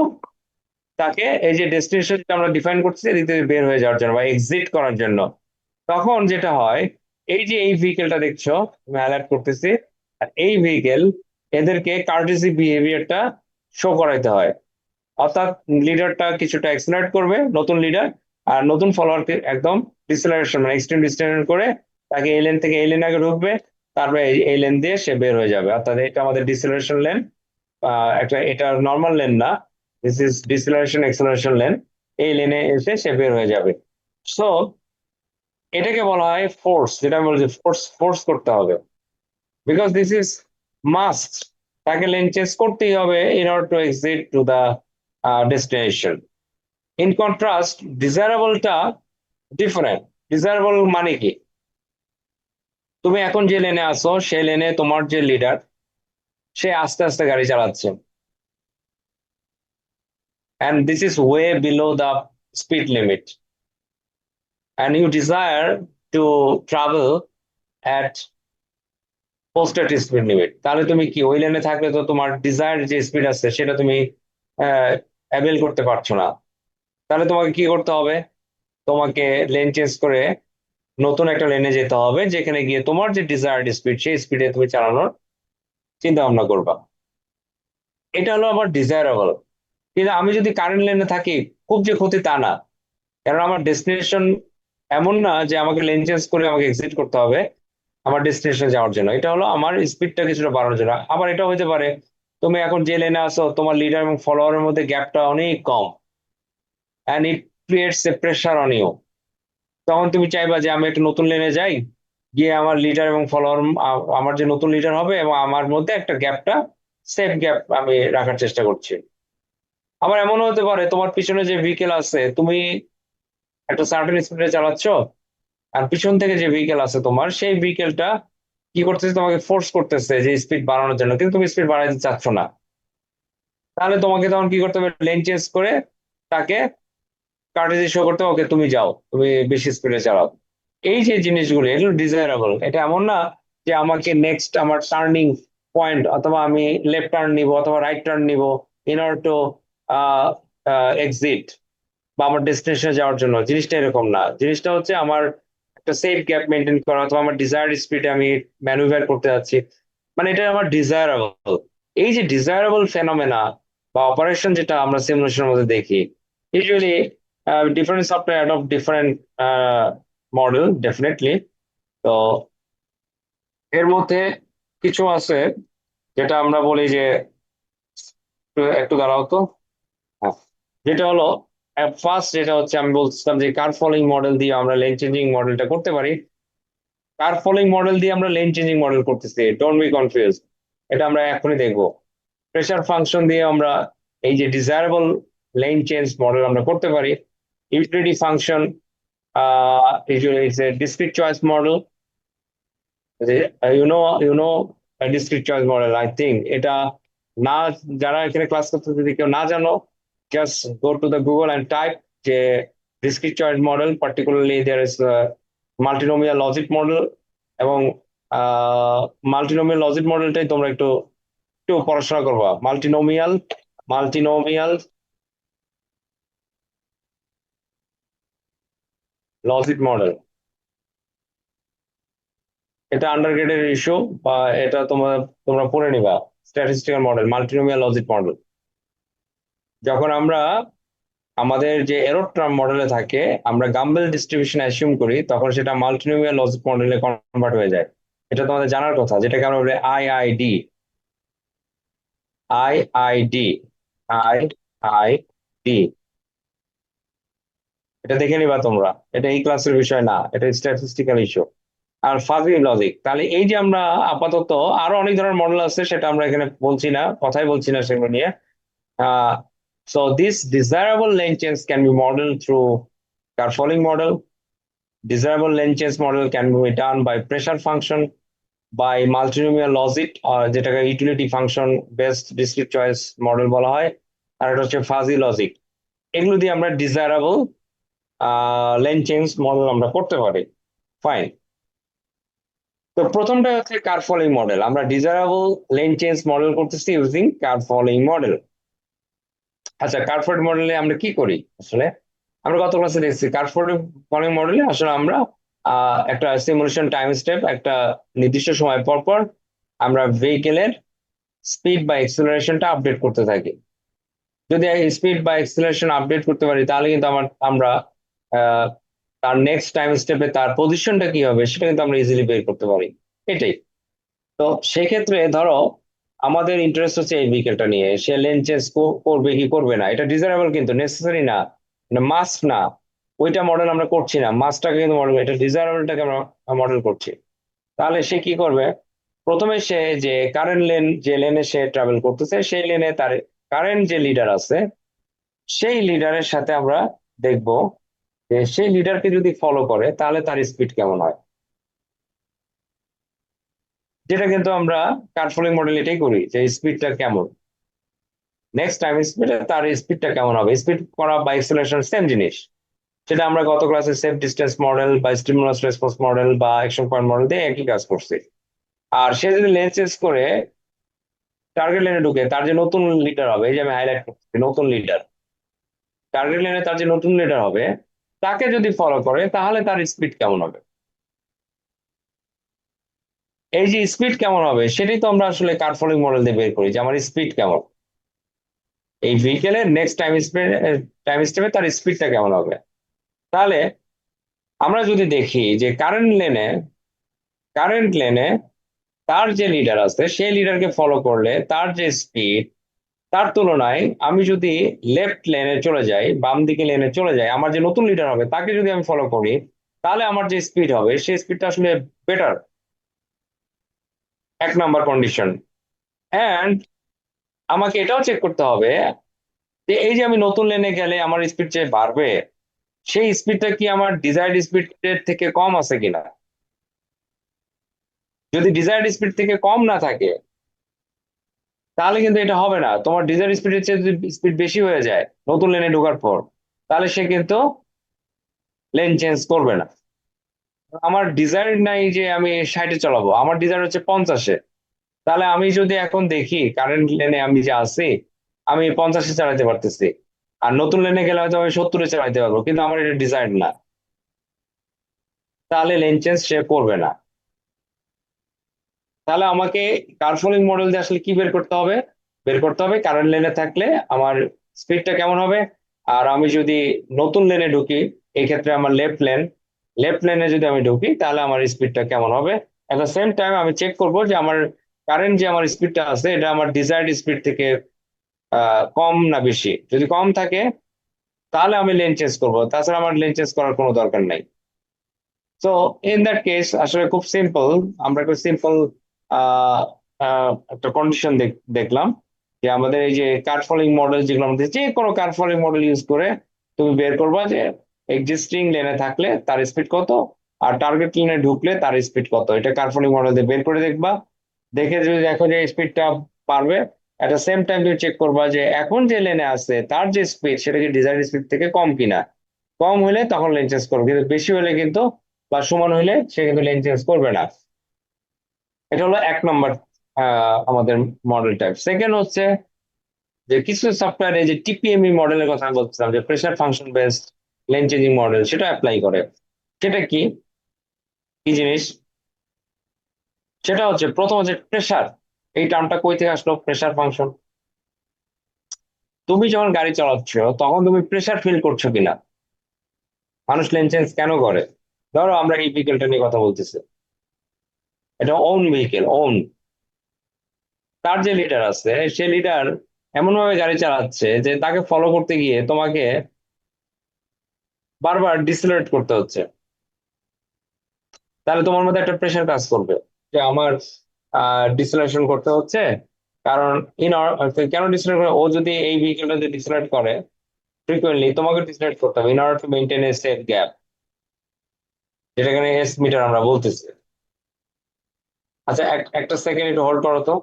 [SPEAKER 1] তাকে এই যে ডেস্টিনেশন আমরা ডিফাইন করছি এদিক থেকে বের হয়ে যাওয়ার জন্য বা এক্সিট করার জন্য। তখন যেটা হয়, এই যে এই ভেহিকেলটা দেখছো আমি হাইলাইট করতেছি, আর এই ভেহিকেল এদেরকে কার্টেসি বিহেভিয়ারটা শো করাইতে হয়। অর্থাৎ লিডারটা কিছুটা এক্সিলারেট করবে, নতুন লিডার, আর নতুন ফলোয়ারকে একদম ডিসেলারেশন মানে এক্সট্রিম ডিসেলারেশন করে তাকে এই লেন থেকে এই লেন আগে ঢুকবে, তারপরে এই লেন দিয়ে সে বের হয়ে যাবে। অর্থাৎ এটা আমাদের ডিসেলারেশন লেন, একটা এটা নর্মাল লেন না, দিস ইজ ডিসেলারেশন এক্সেলারেশন লেন। এই লেনে এসে সে বের হয়ে যাবে। সো এটাকে বলা হয় ফোর্স, যেটা আমি বলছি ফোর্স ফোর্স করতে হবে, বিকজ দিস ইজ মাস্ট, তাকে লেন চেঞ্জ করতেই হবে in order to exit to the destination. In contrast ডিজায়ারেবলটা ডিফারেন্ট। ডিজায়ারেবল মানে কি, তুমি এখন যে লেনে আছো সেই লেনে তোমার যে লিডার সে আস্তে আস্তে গাড়ি চালাচ্ছে, and this is way below the speed limit, and you desire to travel at posted speed limit, তাহলে তুমি কি ওই লেনে থাকলে তো তোমার ডিজায়ার যে স্পিড আছে সেটা তুমি অ্যাভেল করতে পারছো না। তাহলে তোমাকে কি করতে হবে, তোমাকে লেন চেঞ্জ করে নতুন একটা লেনে যেতে হবে, যেখানে গিয়ে তোমার যে ডিজায়ার্ড স্পিড সেই স্পিডে তুমি চালানোর চিন্তা ভাবনা করবা। এটা হলো আবার ডিজায়ারেবল। কিন্তু আমি যদি কারেন্ট লেনে থাকি, খুব যে ক্ষতি তা না, কারণ আমার ডেস্টিনেশন এমন না যে আমাকে লেন চেঞ্জ করে আমাকে এক্সিট করতে হবে আমার ডেস্টিনেশন যাওয়ার জন্য। এটা হলো আমার স্পিডটা কিছুটা বাড়ানোর জন্য। আবার এটা হতে পারে তুমি এখন যে লেনে আসো তোমার লিডার এবং ফলোয়ারের মধ্যে গ্যাপটা অনেক কম, and it creates a pressure on you. তখন তুমি চাইবা যে আমি একটু নতুন লেনে যাই, গিয়ে আমার লিডার এবং ফলোয়ার, আমার যে নতুন লিডার হবে এবং আমার মধ্যে একটা গ্যাপটা, সেফ গ্যাপ আমি রাখার চেষ্টা করছি। আবার এমনও হতে পারে তোমার পিছনে যে ভেহিকেল আছে তুমি একটা সার্টেন স্পিডে চালাচ্ছ, আর পিছন থেকে যে ভেহিকেল আছে তোমার সেই ভেহিকেলটা কি করতেছে, তোমাকে ফোর্স করতেছে যে স্পিড বাড়ানোর জন্য, কিন্তু তুমি স্পিড বাড়াইতে চাচ্ছ না। তাহলে তোমাকে তখন কি করতে হবে, লেন চেঞ্জ করে তাকে কার্টেসি শো করতে হবে, ওকে তুমি যাও, তুমি বেশি স্পিডে চালাও। এই যে জিনিসগুলো এগুলো ডিজায়ারেবল। এটা এমন না যে আমাকে নেক্সট আমার টার্নিং পয়েন্ট অথবা আমি লেফট টার্ন নিব অথবা রাইট টার্ন নিব ইন অর্ডার টু এক্সিট বা আমার ডেস্টিনেশনে যাওয়ার জন্য, জিনিসটা এরকম না। জিনিসটা হচ্ছে আমার একটা সেফ গ্যাপ মেনটেন করা অথবা আমার ডিজায়ার্ড স্পিডে আমি ম্যানুভার করতে যাচ্ছি, মানে এটা আমার ডিজায়ারেবল। এই যে ডিজায়ারেবল ফেনোমেনা বা অপারেশন যেটা আমরা সিমুলেশনের মধ্যে দেখি, usually different software adopt different model definitely. তো এর মধ্যে কিছু আছে যেটা আমরা বলি যে একটু দাঁড়াও তো, হ্যাঁ, যেটা হলো ফার্স্ট, যেটা হচ্ছে আমি বলছিলাম যে কার ফলোইং মডেল দিয়ে আমরা লেন চেঞ্জিং মডেলটা করতে পারি। কার ফলোইং মডেল দিয়ে আমরা লেন চেঞ্জিং মডেল করতেছি, ডোন্ট বি কনফিউজ, এটা আমরা এখনই দেখবো। প্রেসার ফাংশন দিয়ে আমরা এই যে ডিজায়ারেবল লেন চেঞ্জ মডেল আমরা করতে পারি। Utility function, it's a discrete choice model, you know discrete choice model I think এটা না, যারা এখানে ক্লাস করতে যদি কেউ না জানো, just go to the Google and type যে discrete choice model, particularly there is multinomial logit model, এবং মাল্টিনোমিয়াল লজিক মডেলটাই তোমরা একটু একটু পড়াশোনা করবা। মাল্টিনোমিয়াল মাল্টিনোমিয়াল লজিক মডেল, এটা আন্ডারগ্রেডের ইস্যু, বা এটা তোমরা পড়ে নিবা। স্ট্যাটিস্টিক্যাল মডেল, মাল্টিনোমিয়াল লজিক মডেল, যখন আমরা আমাদের যে এরর টার্ম মডেলে থাকে আমরা গাম্বেল ডিস্ট্রিবিউশন অ্যাসিউম করি, তখন সেটা মাল্টিনোমিয়াল লজিক মডেলে কনভার্ট হয়ে যায়। এটা তোমাদের জানার কথা, যেটাকে আমরা বলি আইআইডি। আইআইডি আইআইডি এটা দেখে নিবা তোমরা, এটা এই ক্লাসের বিষয় না, এটা স্ট্যাটিস্টিক্যাল ইস্যু। আর ফাজি লজিক, তাহলে এই যে আমরা আপাতত আরো অনেক ধরনের মডেল আছে, সেটা আমরা এখানে বলছি না, কথাই বলছি না সেগুলো নিয়ে। So this desirable lane change can be modeled through Carfouling model. Desirable lane change model can be done by pressure function, by multinomial logic, যেটাকে utility function based discrete choice model বলা হয়, আর এটা হচ্ছে ফাজি লজিক।
[SPEAKER 5] এগুলো দিয়ে আমরা desirable lane change model আমরা করতে পারি। ফাইন। তো প্রথমটা হচ্ছে কার ফলোইং মডেল। আমরা ডিজায়ারেবল লেন চেঞ্জ মডেল করতেছি ইউজিং কার ফলোইং মডেল। আচ্ছা, কার ফলোইং মডেলে আমরা কি করি আসলে? আমরা গত ক্লাসে দেখছি কার ফলোইং মডেলে আসলে আমরা একটা সিমুলেশন টাইম স্টেপ, একটা নির্দিষ্ট সময় পর পর আমরা ভেহিকেলের স্পিড বা এক্সেলারেশনটা আপডেট করতে থাকি। যদি স্পিড বা এক্সেলারেশন আপডেট করতে পারি তাহলে কিন্তু আমরা আহ, তার নেক্সট টাইম স্টেপে তার পজিশনটা কি হবে সেটা কিন্তু আমরা ইজিলি বের করতে পারি। এটাই। তো সেক্ষেত্রে ধরো আমাদের ইন্টারেস্ট হচ্ছে এই ভেহিকেলটা নিয়ে, সে লেন চেঞ্জ করবে কি করবে না, এটা ডিজায়ারেবল কিন্তু নেসেসারি না, মাস্ট না। ওইটা মডেল আমরা করছি না, মাস্টটাকে কিন্তু মডেল, এটা ডিজায়ারেবলটাকে আমরা মডেল করছি। তাহলে সে কি করবে? প্রথমে সে যে কারেন্ট লেন, যে লেনে সে ট্রাভেল করতেছে সেই লেনে তার কারেন্ট যে লিডার আছে সেই লিডারের সাথে আমরা দেখব যে সেই লিডারকে যদি ফলো করে তাহলে তার স্পিড কেমন হয়। যেটা কিন্তু আমরা কার ফলোইং মডেল এটাই করি, যে স্পিডটা কেমন, নেক্সট টাইম স্পিডে তার স্পিডটা কেমন হবে। স্পিড করা বা এক্সেলারেশন সেম জিনিস, সেটা আমরা গত ক্লাসে সেফ ডিস্টেন্স মডেল বা স্টিমুলাস রেসপন্স মডেল বা অ্যাকশন পয়েন্ট মডেল দিয়ে একই কাজ করছি। আর সে যদি লেন চেঞ্জ করে টার্গেট লেনে ঢুকে, তার যে নতুন লিডার হবে, এই যে আমি হাইলাইট করছি নতুন লিডার, টার্গেট লেনে তার যে নতুন লিডার হবে তাকে যদি ফলো করে তাহলে তার স্পিড কেমন হবে। এই যে স্পিড কেমন হবে সেটাই তো আমরা আসলে কার ফলোইং মডেল দিয়ে বের করি, যে আমার স্পিড কেমন, এই ভেহিকেলের নেক্সট টাইম স্টেপে তার স্পিডটা কেমন হবে। তাহলে আমরা যদি দেখি যে কারেন্ট লেনে তার যে লিডার আছে সেই লিডারকে ফলো করলে তার যে স্পিড, তার তুলনায় আমি যদি লেফট লেনে চলে যাই, বাম দিকে লেনে চলে যাই, আমার যে নতুন লিডার হবে তাকে যদি আমি ফলো করি তাহলে আমার যে স্পিড হবে সেই স্পিডটা আসলে বেটার। এক নাম্বার কন্ডিশন। অ্যান্ড আমাকে এটাও চেক করতে হবে যে এই যে আমি নতুন লেনে গেলে আমার স্পিড যে বাড়বে সেই স্পিডটা কি আমার ডিজায়ার্ড স্পিডের থেকে কম আছে কিনা। যদি ডিজায়ার্ড স্পিড থেকে কম না থাকে তাহলে কিন্তু এটা হবে না। তোমার ডিজায়ার্ড স্পিডের চেয়ে যদি স্পিড বেশি হয়ে যায় নতুন লেনে ঢোকার পর, তাহলে সে কিন্তু লেন চেঞ্জ করবে না। আমার ডিজায়ার নাই যে আমি 60-এ চালাবো, আমার ডিজায়ার হচ্ছে 50-এ। তাহলে আমি যদি এখন দেখি কারেন্ট লেনে আমি যে আছি আমি 50-এ চালাতে পারতেছি, আর নতুন লেনে গেলে হয়তো আমি 70-এ চালাতে পারবো, কিন্তু আমার এটা ডিজায়ার না, তাহলে লেন চেঞ্জ সে করবে না। তাহলে আমাকে কার ফলোইং মডেল দিয়ে আসলে কি বের করতে হবে? বের করতে হবে কারেন্ট লেনে থাকলে আমার স্পিডটা কেমন হবে, আর আমি যদি নতুন লেনে ঢুকি, এই ক্ষেত্রে আমার লেফট লেনে যদি আমি ঢুকি তাহলে আমার স্পিডটা কেমন হবে। এট দ্য সেম টাইম আমি চেক করব যে আমার কারেন্ট যে আমার স্পিডটা আছে এটা আমার ডিজায়ার্ড স্পিড থেকে কম না বেশি। যদি কম থাকে তাহলে আমি লেন চেঞ্জ করবো, তাছাড়া আমার লেন চেঞ্জ করার কোনো দরকার নাই। তো ইন দ্যাট কেস আসলে খুব সিম্পল, আমরা খুব সিম্পল একটা কন্ডিশন দেখলাম যে আমাদের এই যে কার ফলোইং মডেল, যেগুলো আমাদের যে কোনো কার ফলোইং মডেল ইউজ করে তুমি বের করবা যে এক্সিস্টিং লেনে থাকলে তার স্পিড কত আর টার্গেট লেনে ঢুকলে তার স্পিড কত, এটা কার ফলোইং মডেল দিয়ে বের করে দেখবা। দেখে যদি দেখো যে স্পিডটা পারবে, এট দ্য সেম টাইম তুমি চেক করবা যে এখন যে লেনে আছে তার যে স্পিড সেটা কি ডিজায়ার্ড স্পিড থেকে কম কিনা। কম হলে তখন লেন চেঞ্জ করবে, কিন্তু বেশি হলে কিন্তু বা সমান হলে সে কিন্তু লেন চেঞ্জ করবে না। এটা হলো এক নম্বর আমাদের মডেল টাইপ। সেকেন্ড হচ্ছে যে কিছু সফটওয়্যারে যে টিপিএমই মডেলের কথা বলছিলাম, যে pressure function based lane changing model, সেটা অ্যাপ্লাই করে। সেটা কি কি জিনিস? সেটা হচ্ছে প্রথম হচ্ছে প্রেসার। এই টার্মটা কই থেকে আসলো? Pressure function. তুমি যখন গাড়ি চালাচ্ছ তখন তুমি প্রেসার ফিল করছো কিনা? মানুষ লেন চেঞ্জ কেন করে? ধরো আমরা এই ভেহিকেলটা নিয়ে কথা বলতেছি, এটা ওন ভেহিকেল, ওন। তার যে লিডার আছে সে লিডার এমন ভাবে গাড়ি চালাচ্ছে যে তাকে ফলো করতে গিয়ে তোমাকে বারবার ডিসেলারেট করতে হচ্ছে। তাহলে তোমার মধ্যে একটা প্রেশার কাজ করবে যে আমার ডিসেলারেশন করতে হচ্ছে, কারণ কেন ডিসেলারেট করে? ও যদি এই ভেহিকেলটা যদি ডিসেলারেট করে ফ্রিকোয়েন্টলি, তোমাকে ডিসেলারেট করতে হবে in order to maintain a safe gap, যেটা এখানে এস মিটার আমরা বলতেছি। আচ্ছা, একটা সেকেন্ড একটু হোল্ড করো তো।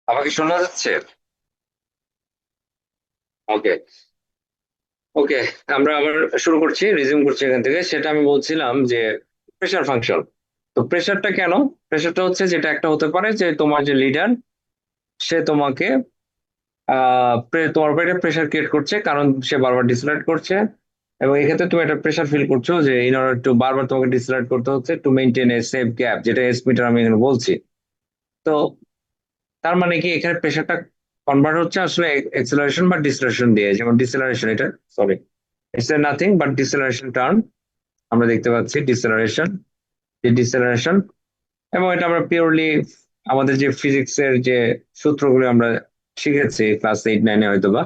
[SPEAKER 5] আমাকে শোনা যাচ্ছে? ওকে, ওকে, আমরা আবার শুরু করছি, রিজিউম করছি এখান থেকে। সেটা আমি বলছিলাম যে প্রেসার ফাংশন। তো প্রেসারটা কেন? প্রেসারটা হচ্ছে যেটা একটা হতে পারে যে তোমার যে লিডার সে তোমাকে তোমার উপরে প্রেসার ক্রিয়েট করছে কারণ সে বারবার ডিসলাইড করছে, এবং এক্ষেত্রে তুমি একটা প্রেসার ফিল করছো যে ইন অর্ডার টু বারবার তোমাকে ডিসলাইড করতে হচ্ছে to maintain a safe gap, যেটা এস মিটার আমি এখানে বলছি। তো তার মানে কি এখানে প্রেসারটা কনভার্ট হচ্ছে আসলে এক্সেলারেশন বা ডিসেলারেশন দিয়ে, যেমন ডিসেলারেশন, এটা sorry it's nothing but deceleration term আমরা দেখতে পাচ্ছি, ডিসেলারেশন, ডিসেলারেশন। এবং এটা আমরা পিওরলি আমাদের যে ফিজিক্সের যে সূত্রগুলো আমরা শিখেছি ক্লাস 8-9-এ হয়তো বা,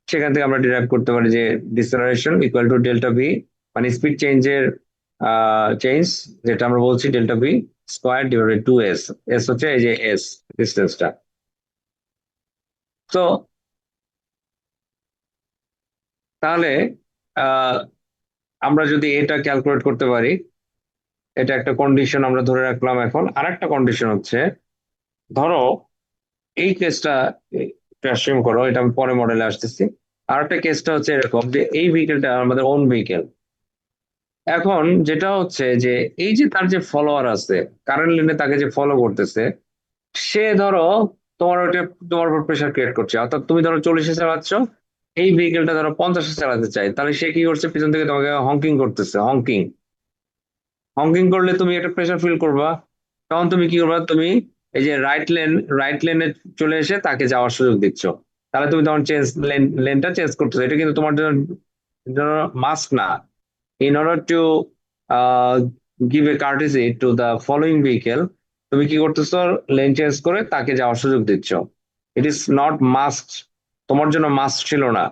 [SPEAKER 5] সেখান থেকে আমরা ডিরাইভ করতে পারি যে ডিসেলারেশন ইকুয়াল টু ডেল্টা ভি, মানে স্পিড চেঞ্জের চেঞ্জ, যেটা আমরা বলছি delta V square divided 2s। S হচ্ছে এই যে এস ডিস্টেন্সটা। তো তাহলে আহ আমরা যদি এটা ক্যালকুলেট করতে পারি, এটা একটা কন্ডিশন আমরা ধরে রাখলাম। এখন আরেকটা কন্ডিশন হচ্ছে, ধরো এই কেসটা অ্যাসিউম করো, এটা আমি পরে মডেলে আসতেছি। আর একটা কেসটা হচ্ছে এরকম যে এই ভেহিকেলটা আমাদের ওন ভেহিকেল। এখন যেটা হচ্ছে যে এই যে তার যে ফলোয়ার আছে, কারেন্ট লেনে তাকে যে ফলো করতেছে, সে ধরো তোমার ওটা তোমার উপর প্রেশার ক্রিয়েট করছে, অর্থাৎ তুমি ধরো 40-এ চালাচ্ছ, এই ভেহিকেলটা ধরো 50-এ চালাতে চাই, তাহলে সে কি করছে, পিছন থেকে তোমাকে হংকিং করতেছে। হংকিং হংকিং করলে তুমি একটা প্রেশার ফিল করবা, তখন তুমি কি করবা, তুমি এই যে রাইট লেনে চলে এসে তাকে যাওয়ার সুযোগ দিচ্ছ। তাহলে তুমি তখন লেনটা চেঞ্জ করতেছো, এটা কিন্তু তোমার জন্য মাস্ট না। In order to give a courtesy to the following vehicle, তুমি কি করতেছো, লেন চেঞ্জ করে তাকে যাওয়ার সুযোগ দিচ্ছ। ইট ইজ নট মাস্ট, তোমার জন্য মাস্ট ছিল না,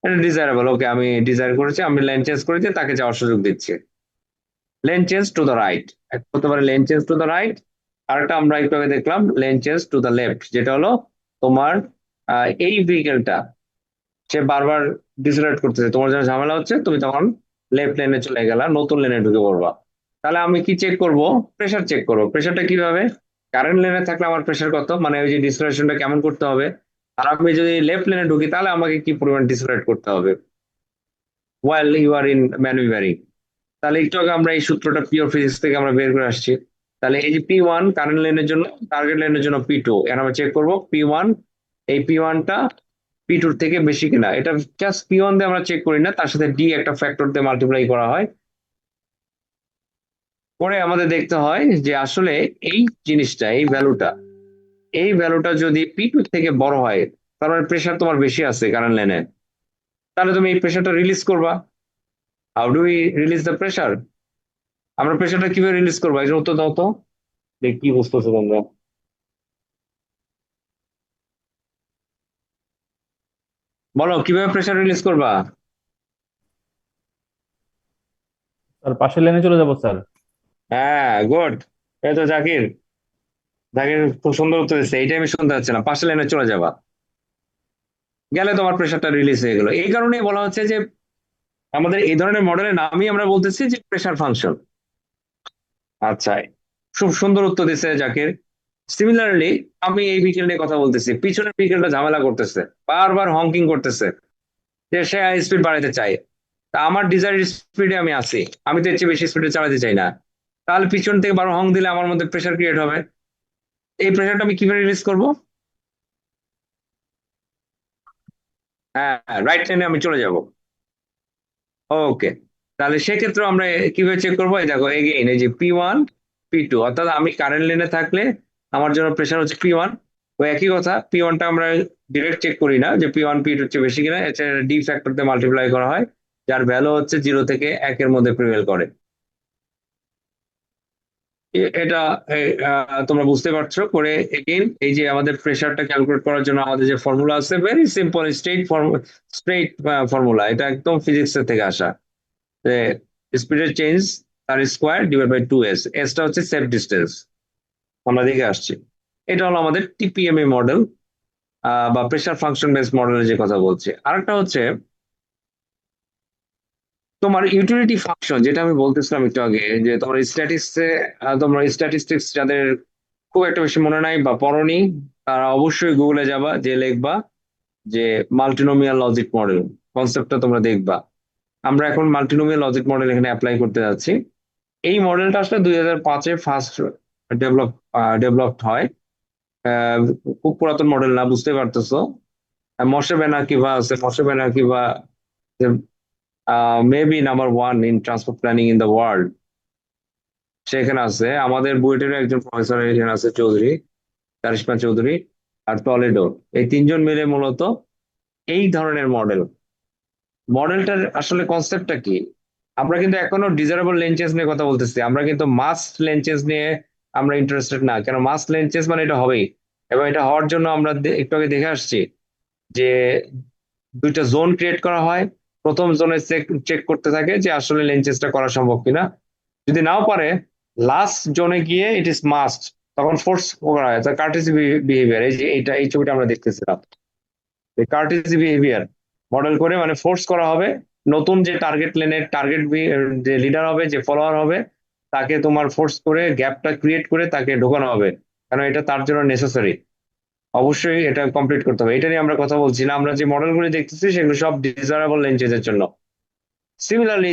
[SPEAKER 5] এটা ডিজায়ারেবল। ওকে, আমি ডিজায়ার করেছি, আমি লেন চেঞ্জ করেছি, তাকে যাওয়ার সুযোগ দিচ্ছি। Lane change to the right হতে পারে, lane change to the right. আরেকটা আমরা একটু আগে দেখলাম lane change to the left, যেটা হলো তোমার এই ভেহিকেলটা সে বারবার ডিসেলারেট করতেছে, তোমার জন্য ঝামেলা হচ্ছে, তুমি তখন লেফট লেনে চলে গেলা, নতুন লেনে ঢুকে পড়বা। তাহলে আমি কি চেক করব, প্রেসার চেক করবো। প্রেসারটা কিভাবে, কারেন্ট লেনে থাকলে আমার প্রেসার কত, মানে ওই যে ডিসেলারেশনটা কেমন করতে হবে, আর আমি যদি লেফট লেনে ঢুকি তাহলে আমাকে কি পরিমাণ ডিসেলারেট করতে হবে while you are in manoeuvring. তাহলে একটু আগে আমরা এই সূত্রটা পিওর ফিজিক্স থেকে আমরা বের করে আসছি। তাহলে এই যে P1 কারেন্ট লেনের জন্য, টার্গেট লেনের জন্য P2, এর আমরা চেক করব P1, এই P1টা P2 থেকে বেশি কিনা। এটা জাস্ট P1 দিয়ে আমরা চেক করি না, তার সাথে ডি একটা ফ্যাক্টর দিয়ে মাল্টিপ্লাই করা হয়, পরে আমাদের দেখতে হয় যে আসলে এই জিনিসটা, এই ভ্যালুটা যদি P2 থেকে বড় হয়, তার মানে প্রেশার তোমার বেশি আছে কারেন্ট লেনে, তাহলে তুমি এই প্রেশারটা রিলিজ করবা। How do we release the pressure? আমরা প্রেশারটা কিভাবে রিলিজ করবো, একজন উত্তর দাও তো, দেখ কি বুঝতেছো তোমরা। বলো কিভাবে প্রেসার রিলিজ করবা।
[SPEAKER 4] স্যার পাশের লাইনে চলে যাবো স্যার।
[SPEAKER 5] হ্যাঁ, গুড। এই তো জাকির, জাকির খুব সুন্দর উত্তর দিচ্ছে, এইটাই আমি শুনতে পাচ্ছি না, পাশের লাইনে চলে যাবা, গেলে তোমার প্রেসারটা রিলিজ হয়ে গেল। এই কারণেই বলা হচ্ছে যে আমাদের এই ধরনের মডেলের নামই আমরা বলতেছি যে প্রেসার ফাংশন। আচ্ছা, খুব সুন্দর উত্তর দিচ্ছে জাকির। সিমিলারলি আমি এই বিকেল নিয়ে কথা বলতেছি, পিছনের বিকেলটা ঝামেলা করতেছে, বারবার হংকিং করতেছে যে সে স্পিড বাড়াতে চাই, তা আমার ডিজায়ার স্পিডে আমি আছি, আমি তো এর চেয়ে বেশি স্পিডে চালাতে চাই না। তাহলে পিছন থেকে বারো হং দিলে আমার মধ্যে প্রেশার ক্রিয়েট হবে, এই প্রেশারটা আমি কিভাবে রিলিজ করব? হ্যাঁ, রাইট লাইনে আমি চলে যাব। ওকে, তাহলে সেক্ষেত্রে আমরা কিভাবে চেক করবো, এই দেখো এগেইন এই যে P1 P2, অর্থাৎ আমি কারেন্ট লাইনে থাকলে আমার জন্য প্রেশার হচ্ছে P1। ওই একই কথা, P1টা আমরা ডিরেক্ট চেক করি না যে P1 P2 চেয়ে বেশি কিনা, এটা ডি ফ্যাক্টর দিয়ে মাল্টিপ্লাই করা হয়, যার ভ্যালু হচ্ছে 0 থেকে 1-এর মধ্যে প্রিভেল করে। এটা তোমরা বুঝতে পারছো করে। এগেইন এই যে আমাদের প্রেশারটা ক্যালকুলেট করার জন্য আমাদের যে ফর্মুলা আছে, ভেরি সিম্পল স্ট্রেট ফর্মুলা, এটা একদম ফিজিক্স থেকে আসা, যে স্পিডের চেঞ্জ তার স্কোয়ার ডিভাইড বাই 2s, এসটা হচ্ছে সেফ ডিস্টেন্স, আমরা দেখে আসছি। এটা হলো আমাদের টিপিএমএ মডেল বা প্রেশার ফাংশন বেস মডেলের যে কথা বলছি। আরেকটা হচ্ছে তোমার ইউটিলিটি ফাংশন, যেটা আমি বলতেছিলাম একটু আগে, যে তোমার স্ট্যাটিস্টিক্স যাদের খুব একটা বেশি মনে নাই বা পড়নি, তারা অবশ্যই গুগলে যাবা, যে লিখবা যে মাল্টিনোমিয়াল লজিক মডেল, কনসেপ্টটা তোমরা দেখবা। আমরা এখন মাল্টিনোমিয়াল লজিক মডেল এখানে অ্যাপ্লাই করতে যাচ্ছি। এই মডেলটা আসলে 2005-এ ফার্স্ট ডেভেলপড হয়। আহ, খুব পুরাতন মডেল না, বুঝতে পারতেছো। মশে বেনাকিবা আছে, Moshe Ben Akiva maybe number 1 in transport planning in the world, সেখানে আছে। আমাদের বুয়েটের একজন প্রফেসর এখানে আছে, চৌধুরী, কারিশমা চৌধুরী আর টলেডো, এই তিনজন মিলে মূলত এই ধরনের মডেলটার আসলে কনসেপ্টটা কি। আমরা কিন্তু এখনো ডিজারেবল লেঞ্চেস নিয়ে কথা বলতেছি, আমরা কিন্তু মাস্ট লেঞ্চেস নিয়ে আমরা ইন্টারেস্টেড না। কেন মাস্ট লেঞ্চেস মানে এটা হবেই, এবং এটা হওয়ার জন্য আমরা একটু আগে দেখে আসছি যে দুইটা জোন ক্রিয়েট করা হয়। প্রথম জোনে চেক চেক করতে থাকে যে আসলে লেঞ্চেসটা করা সম্ভব কিনা। যদি নাও পারে, লাস্ট জোনে গিয়ে ইট ইজ মাস্ট, তখন ফোর্স করা হয়। কার্টেসি বিহেভিয়ার, এই যে এই ছবিটা আমরা দেখতেছিলাম, এই কার্টেসি বিহেভিয়ার মডেল করে মানে ফোর্স করা হবে। নতুন যে টার্গেট লেনের যে লিডার হবে, যে ফলোয়ার হবে, তাকে তোমার ফোর্স করে গ্যাপটা ক্রিয়েট করে তাকে ঢোকানো হবে, কারণ এটা তার জন্য নেসেসারি। অবশ্যই এটা কমপ্লিট করতে হবে। এটা নিয়ে আমরা কথা বলছি না, আমরা যে মডেলগুলি দেখতেছি সেগুলো সব ডিজায়ারেবল লেঞ্চেস এর জন্য। সিমিলারলি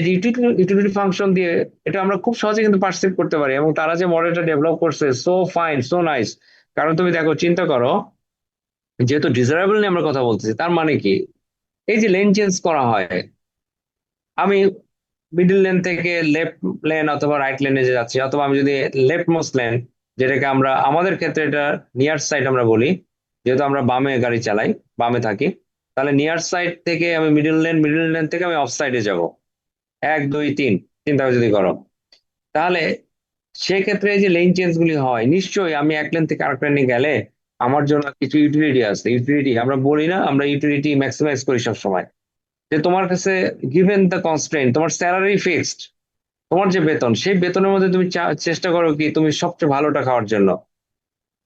[SPEAKER 5] ইউটিলিটি ফাংশন দিয়ে এটা আমরা খুব সহজে কিন্তু পার্সিভ করতে পারি, এবং তারা যে মডেলটা ডেভেলপ করছে, সো ফাইন, সো নাইস। কারণ তুমি দেখো, চিন্তা করো, যেহেতু ডিজায়ারেবল নিয়ে আমরা কথা বলতেছি, তার মানে কি, এই যে লেন চেঞ্জ করা হয়, আমি মিডল লেন থেকে লেফট লেন অথবা রাইট লেনে যে যাচ্ছি, অথবা আমি যদি লেফট মোস্ট লেন, যেটাকে আমরা আমাদের ক্ষেত্রে এটা নিয়ার সাইড আমরা বলি, যেহেতু আমরা বামে গাড়ি চালাই, বামে থাকি, তাহলে নিয়ার সাইড থেকে আমি মিডল লেন থেকে আমি অফ সাইডে যাব, 1 2 3 চিন্তা করে যদি করো, তাহলে সেক্ষেত্রে এই যে লেন চেঞ্জ গুলি হয়, নিশ্চয়ই আমি এক লেন থেকে আরেক লেনে গেলে আমার জন্য কিছু ইউটিলিটি আছে। ইউটিলিটি আমরা বলি না, আমরা ইউটিলিটি ম্যাক্সিমাইজ করি সবসময়। যে তোমার কাছে গিভেন দ্য কনস্ট্রেন্ট, তোমার স্যালারি ফিক্সড, তোমার যে বেতন, সেই বেতনের মধ্যে তুমি চেষ্টা করো কি তুমি সবচেয়ে ভালোটা খাওয়ার জন্য।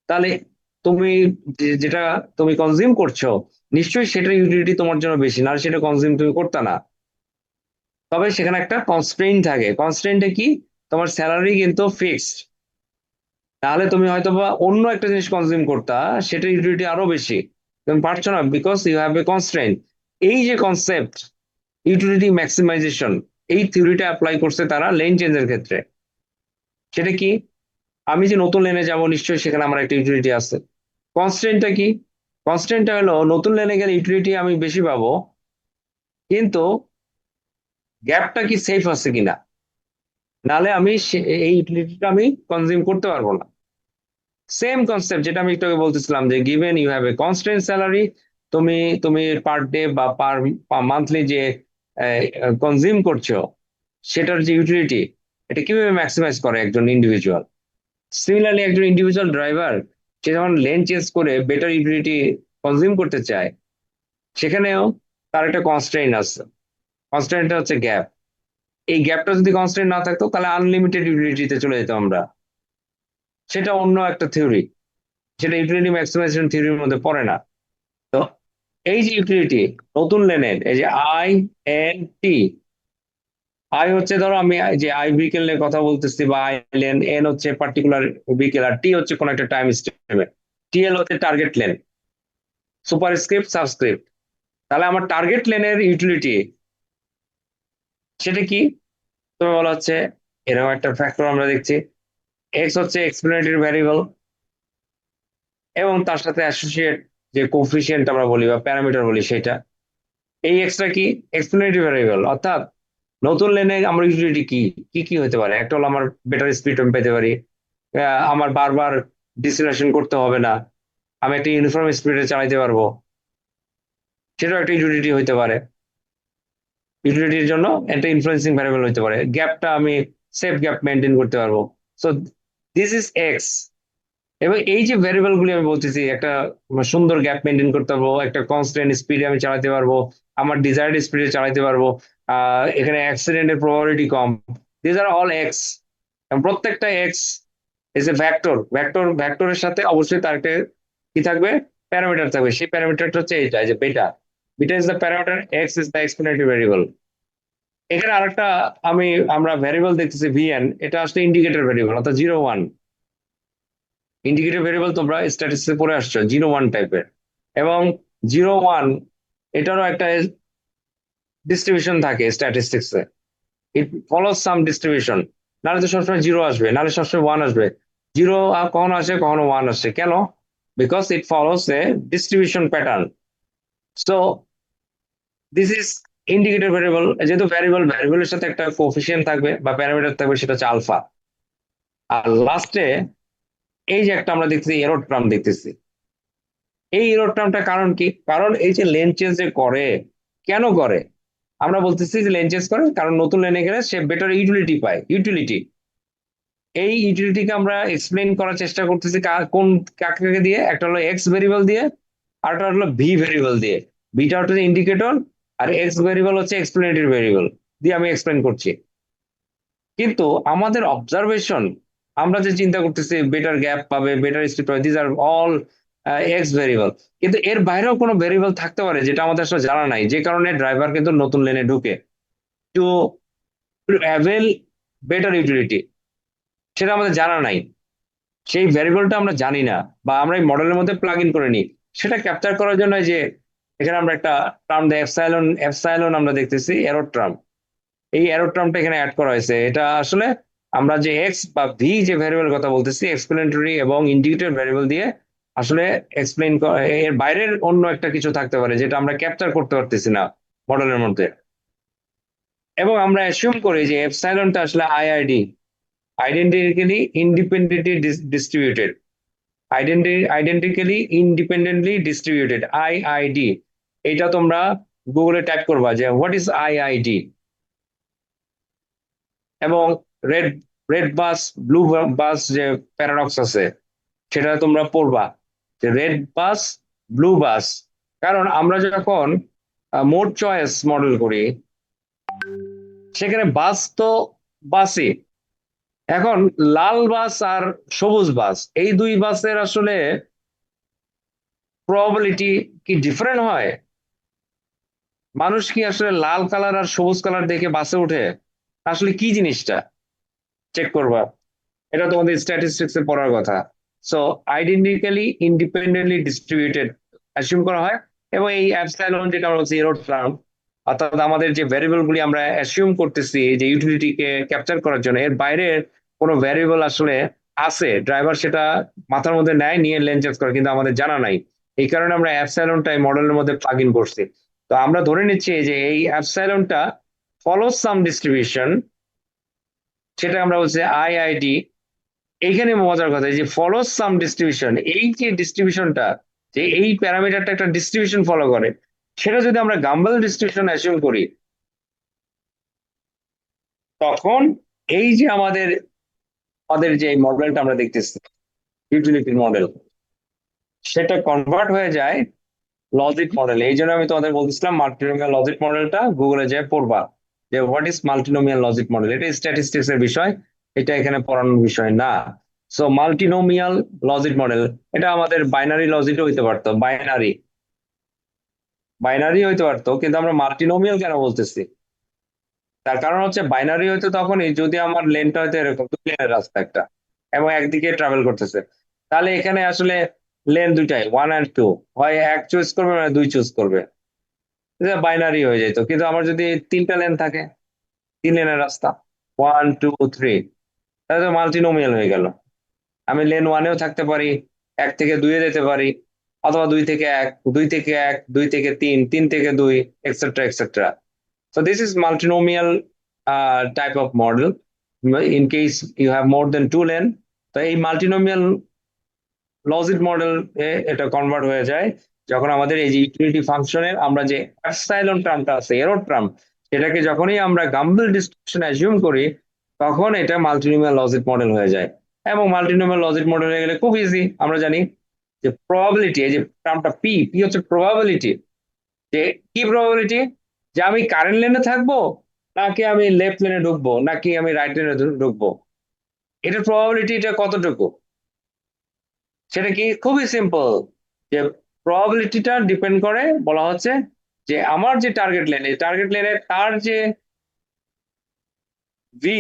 [SPEAKER 5] তাহলে তুমি যেটা তুমি কনজিউম করছো, নিশ্চয়ই সেটা ইউটিলিটি তোমার জন্য বেশি, না সেটা কনজিউম তুমি করতে না। তবে সেখানে একটা কনস্ট্রেন্ট থাকে, কনস্ট্রেন্টে কি, তোমার স্যালারি কিন্তু ফিক্সড, তাহলে তুমি হয়তো বা অন্য একটা জিনিস কনজিউম করতা, সেটা ইউটিলিটি আরো বেশি, তুমি পারছো না, because you have a constraint. এই যে কনসেপ্ট ইউটিলিটি ম্যাক্সিমাইজেশন, এই থিওরিটা অ্যাপ্লাই করছে তারা লেন চেঞ্জের ক্ষেত্রে। সেটা কি, আমি যে নতুন লেনে যাব, নিশ্চয়ই সেখানে আমার একটা ইউটিলিটি আছে। কনস্ট্রেন্টটা কি, কনস্ট্রেন্টটা হলো নতুন লেনে গেলে ইউটিলিটি আমি বেশি পাবো, কিন্তু গ্যাপটা কি সেফ আছে কিনা, নালে আমি এই ইউটিলিটিটা আমি কনজিউম করতে পারবো না। সেম কনসেপ্ট যেটা আমি একটু আগে বলতেছিলাম, যে given you have a constant salary, তুমি তুমি পার ডে বা পার মান্থলি যে কনজিউম করছো, সেটার যে ইউটিলিটি, এটা কিভাবে ম্যাক্সিমাইজ করে একজন ইন্ডিভিজুয়াল। সিমিলারলি একজন ইন্ডিভিজুয়াল ড্রাইভার, সে যখন লেন চেঞ্জ করে বেটার ইউটিলিটি কনজিউম করতে চায়, সেখানেও তার একটা কনস্ট্রেন্ট আছে। কনস্ট্রেন্টটা হচ্ছে গ্যাপ। এই গ্যাপটা যদি কনস্ট্রেন্ট না থাকতো, তাহলে আনলিমিটেড ইউটিলিটিতে চলে যেতাম আমরা। সেটা অন্য একটা থিওরি, সেটা ইউটিলিটি ম্যাক্সিমাইজেশন থিওরির মধ্যে পড়ে না। তো এই যে ইউটিলিটি নতুন লেনের, এই যে আই এন টি, আই হচ্ছে ধরো আমি যে আই ভেহিকেল নিয়ে কথা বলতেছি, বা আই লেন, এন হচ্ছে পার্টিকুলার ভেহিকেল, আর টি হচ্ছে কোন একটা টাইম স্টেপে, টিএল হচ্ছে টার্গেট লেন, সুপারস্ক্রিপ্ট সাবস্ক্রিপ্ট। তাহলে আমার টার্গেট লেনের ইউটিলিটি সেটা কি, তুমি বলা হচ্ছে এরকম একটা ফ্যাক্টর আমরা দেখছি, এক্স হচ্ছে এক্সপ্লেনেটরি ভ্যারিয়েবল, এবং তার সাথে অ্যাসোসিয়েট যে কোফিশিয়েন্ট আমরা বলি বা প্যারামিটার বলি, সেটা। এই এক্সট্রা কি, এক্সপ্লেনেটরি ভ্যারিয়েবল। অর্থাৎ নতুন লেনে আমার ইউটিলিটি কি কি কি হতে পারে, একটা হলো আমার বেটার স্পিড আমি পেতে পারি, আমার বারবার ডিসিলেশন করতে হবে না, আমি একটা ইউনিফর্ম স্পিডে চালাইতে পারবো, সেটাও একটা ইউটিলিটি হতে পারে। ইউটিলিটির জন্য একটা ইনফ্লুয়েন্সিং ভ্যারিয়েবল হতে পারে, গ্যাপটা আমি সেফ গ্যাপ মেনটেন করতে পারবো। So this is x. এবং এই যে ভ্যারিয়েবল গুলি আমি বলতেছি, একটা সুন্দর গ্যাপ মেনটেন করতে পারবো, একটা কনস্ট্যান্ট স্পিডে আমি চালাতে পারবো, আমার ডিজায়ার্ড স্পিডে চালাতে পারবো, এখানে অ্যাক্সিডেন্টের প্রবাবিলিটি কম। This are all X. প্রত্যেকটা এক্স ইজ এ ভ্যাক্টরের সাথে অবশ্যই তার একটা কি থাকবে, প্যারামিটার থাকবে। সেই প্যারামিটারটা হচ্ছে এইটা, যে বেটা। Beta is the parameter, x is the explanatory variable. এখানে আরেকটা আমরা ভ্যারিয়েবল দেখতেছি ভিএন, এটা আসলে ইন্ডিকেটর ভ্যারিয়েবল, অর্থাৎ 0 1। ইন্ডিকেটর ভেরিয়েবল তোমরা স্ট্যাটিস্টিক্সে পড়ে আসছো 0 1 টাইপের, এবং 0 1 এটারও একটা ডিস্ট্রিবিউশন থাকে স্ট্যাটিস্টিক্সে। ইট ফলোজ সাম ডিস্ট্রিবিউশন। নাহলে তো সবসময় 0 আসবে, নাহলে সবসময় 1 আসবে। 0 কখনো আসে, কখনো 1 আসে, কেন? Because it follows A distribution pattern. So this is indicator variable. যেহেতু ভ্যারিয়েবলের সাথে একটা কোফিসিয়েন্ট থাকবে বা প্যারামিটার থাকবে, সেটা হচ্ছে আলফা। আর লাস্টে এই যে একটা আমরা দেখতেছি এরর টার্ম দেখতেছি, এই এরর টার্মটা কারণ কি? কারণ এই যে লেন চেঞ্জ যে করে, কেন করে? আমরা বলতেছি যে লেন চেঞ্জ করে কারণ নতুন লেনে গেলে সে বেটার ইউটিলিটি পায়। ইউটিলিটি, এই ইউটিলিটিকে আমরা এক্সপ্লেইন করার চেষ্টা করতেছি কোন কাকে দিয়ে? একটা হলো এক্স ভেরিয়েবল দিয়ে, আর একটা হলো ভি ভেরিয়েবল দিয়ে। বিটা হচ্ছে ইন্ডিকেটর, আর এক্স ভেরিয়েবল হচ্ছে এক্সপ্লেনেটরি ভেরিয়েবল দিয়ে আমি এক্সপ্লেন করছি। কিন্তু আমাদের অবজারভেশন, আমরা যে চিন্তা করতেছি বেটার গ্যাপ পাবে, বেটার স্পিড পাবে, this are all X variable. কিন্তু এর বাইরেও কোনো ভেরিয়েবল থাকতে পারে যেটা আমাদের আসলে জানা নাই, যে কারণে ড্রাইভার কিন্তু নতুন লেনে ঢুকে টু অ্যাভেল বেটার ইউটিলিটি, সেটা আমাদের জানা নাই। সেই ভ্যারিয়েবলটা আমরা জানি না, বা আমরা এই মডেলের মধ্যে প্লাগ ইন করে নিই। সেটা ক্যাপচার করার জন্য যে এখানে আমরা একটা টার্ম দেয় এপসাইলন। এপসাইলন আমরা দেখতেছি এরর টার্ম। এই এরর টার্মটা এখানে অ্যাড করা হয়েছে। এটা আসলে আমরা যে এক্স বা ভি যে ভ্যারিয়েবল কথা বলতেছি, এক্সপ্লেনেটরি এবং ইন্ডিকেটর ভ্যারিয়েবল দিয়ে আসলে এক্সপ্লেইন, এর বাইরের অন্য একটা কিছু থাকতে পারে যেটা আমরা ক্যাপচার করতে পারতেছি না মডেলের মধ্যে। এবং আমরা অ্যাসিউম করি যে এপসাইলনটা আসলে IID, identically independently distributed. Identically independently distributed, IID. এটা তোমরা গুগলে টাইপ করবা যে হোয়াট ইজ আইআইডি, এবং রেড রেড বাস ব্লু বাস যে প্যারাডক্স আছে সেটা তোমরা পড়বা, যে রেড বাস ব্লু বাস। কারণ আমরা যখন মোড চয়েস মডেল করি, সেখানে বাস তো বাসই। এখন লাল বাস আর সবুজ বাস, এই দুই বাসের আসলে প্রবাবিলিটি কি ডিফারেন্ট হয়? মানুষ কি আসলে লাল কালার আর সবুজ কালার দেখে বাসে উঠে? আসলে কি জিনিসটা চেক করবা? এটা তোমাদের স্ট্যাটিস্টিক্সে পড়ার কথা। So identically independently distributed assume করা হয়, এবং এই অ্যাপসাইলন যেটা আমরা বলছি এরর টার্ম, অর্থাৎ আমাদের যে ভ্যারিয়েবল গুলি আমরা অ্যাসিউম করতেছি যে ইউটিলিটিকে ক্যাপচার করার জন্য, এর বাইরে কোনো ভ্যারিয়েবল আসলে আছে, ড্রাইভার সেটা মাথার মধ্যে নেয়, নিয়ে লেন চেঞ্জ করে, কিন্তু আমাদের জানা নাই। এই কারণে আমরা অ্যাপসাইলনটা মডেলের মধ্যে প্লাগ ইন করছি। তো আমরা ধরে নিচ্ছি যে এই অ্যাপসাইলনটা ফলো সাম ডিস্ট্রিবিউশন, সেটা আমরা বলছি আইআইডি। এইখানে মজার কথা, এই যে ফলো সাম ডিস্ট্রিবিউশন, এই যে ডিস্ট্রিবিউশনটা, যে এই প্যারামিটারটা একটা ডিস্ট্রিবিউশন ফলো করে, সেটা যদি আমরা গাম্বল ডিস্ট্রিবিউশন অ্যাসিউম করি, তখন এই যে আমাদের আমাদের যে মডেলটা আমরা দেখতেছি ইউটিলিটি মডেল, সেটা কনভার্ট হয়ে যায় লজিক মডেল। এই জন্য আমি তোমাদের বলতেছিলাম মাল্টিনোমিয়াল লজিক মডেলটা গুগলে যেয়ে পড়বা, যে what is multinomial logit model. এটা স্ট্যাটিস্টিক্স এর বিষয়, এটা এখানে পড়ানোর বিষয় না। সো মাল্টিনোমিয়াল লজিক মডেল, এটা আমাদের বাইনারি লজিকও হইতে পারতো, বাইনারি বাইনারি হইতে পারতো, কিন্তু আমরা মাল্টিনোমিয়াল কেন বলতেছি? তার কারণ হচ্ছে বাইনারি হইতো তখনই যদি আমার লেনটা হয়তো এরকম দুই লেনের রাস্তা একটা, এবং একদিকে ট্রাভেল করতেছে। তাহলে এখানে আসলে লেন দুইটাই 1 and 2, হয় এক চুজ করবে না দুই চুজ করবে, বাইনারি হয়ে যেত। কিন্তু আমার যদি তিনটা লেন থাকে, 3 লেনের রাস্তা, 1 2 3, তাহলে তো মাল্টিনোমিয়াল হয়ে গেল। আমি লেন 1-এও থাকতে পারি, 1 থেকে 2-এ যেতে পারি, অথবা 2 থেকে 1, 2 থেকে 1, 2 থেকে 3, 3 থেকে 2, etcetera etcetera. So this is multinomial type of model. In case you have more than 2 lane, তো এই multinomial লজিক মডেল এটা কনভার্ট হয়ে যায় যখন আমাদের এই যে ইউটিলিটি ফাংশনের আমরা যে এপসাইলন টার্মটা আছে এরর টার্ম, সেটাকে যখনই আমরা গাম্বল ডিস্ট্রিবিউশন অ্যাজিউম করি, তখন এটা মাল্টিনোমিয়াল লজিক মডেল হয়ে যায়। এবং মাল্টিনোমিয়াল লজিক মডেল হয়ে গেলে খুব ইজি, আমরা জানি যে প্রবাবিলিটি, এই যে টার্মটা পি, পি হচ্ছে প্রবাবিলিটি। যে কি প্রবাবিলিটি? যে আমি কারেন্ট লেনে থাকবো, নাকি আমি লেফট লেনে ঢুকবো, নাকি আমি রাইট লেনে ঢুকবো, এটার প্রবাবিলিটি এটা কতটুকু? সেটা কি? খুবই সিম্পল, যে প্রবাবিলিটিটা ডিপেন্ড করে, বলা হচ্ছে যে আমার যে টার্গেট লেন, এই টার্গেট লেনে তার যে ভি,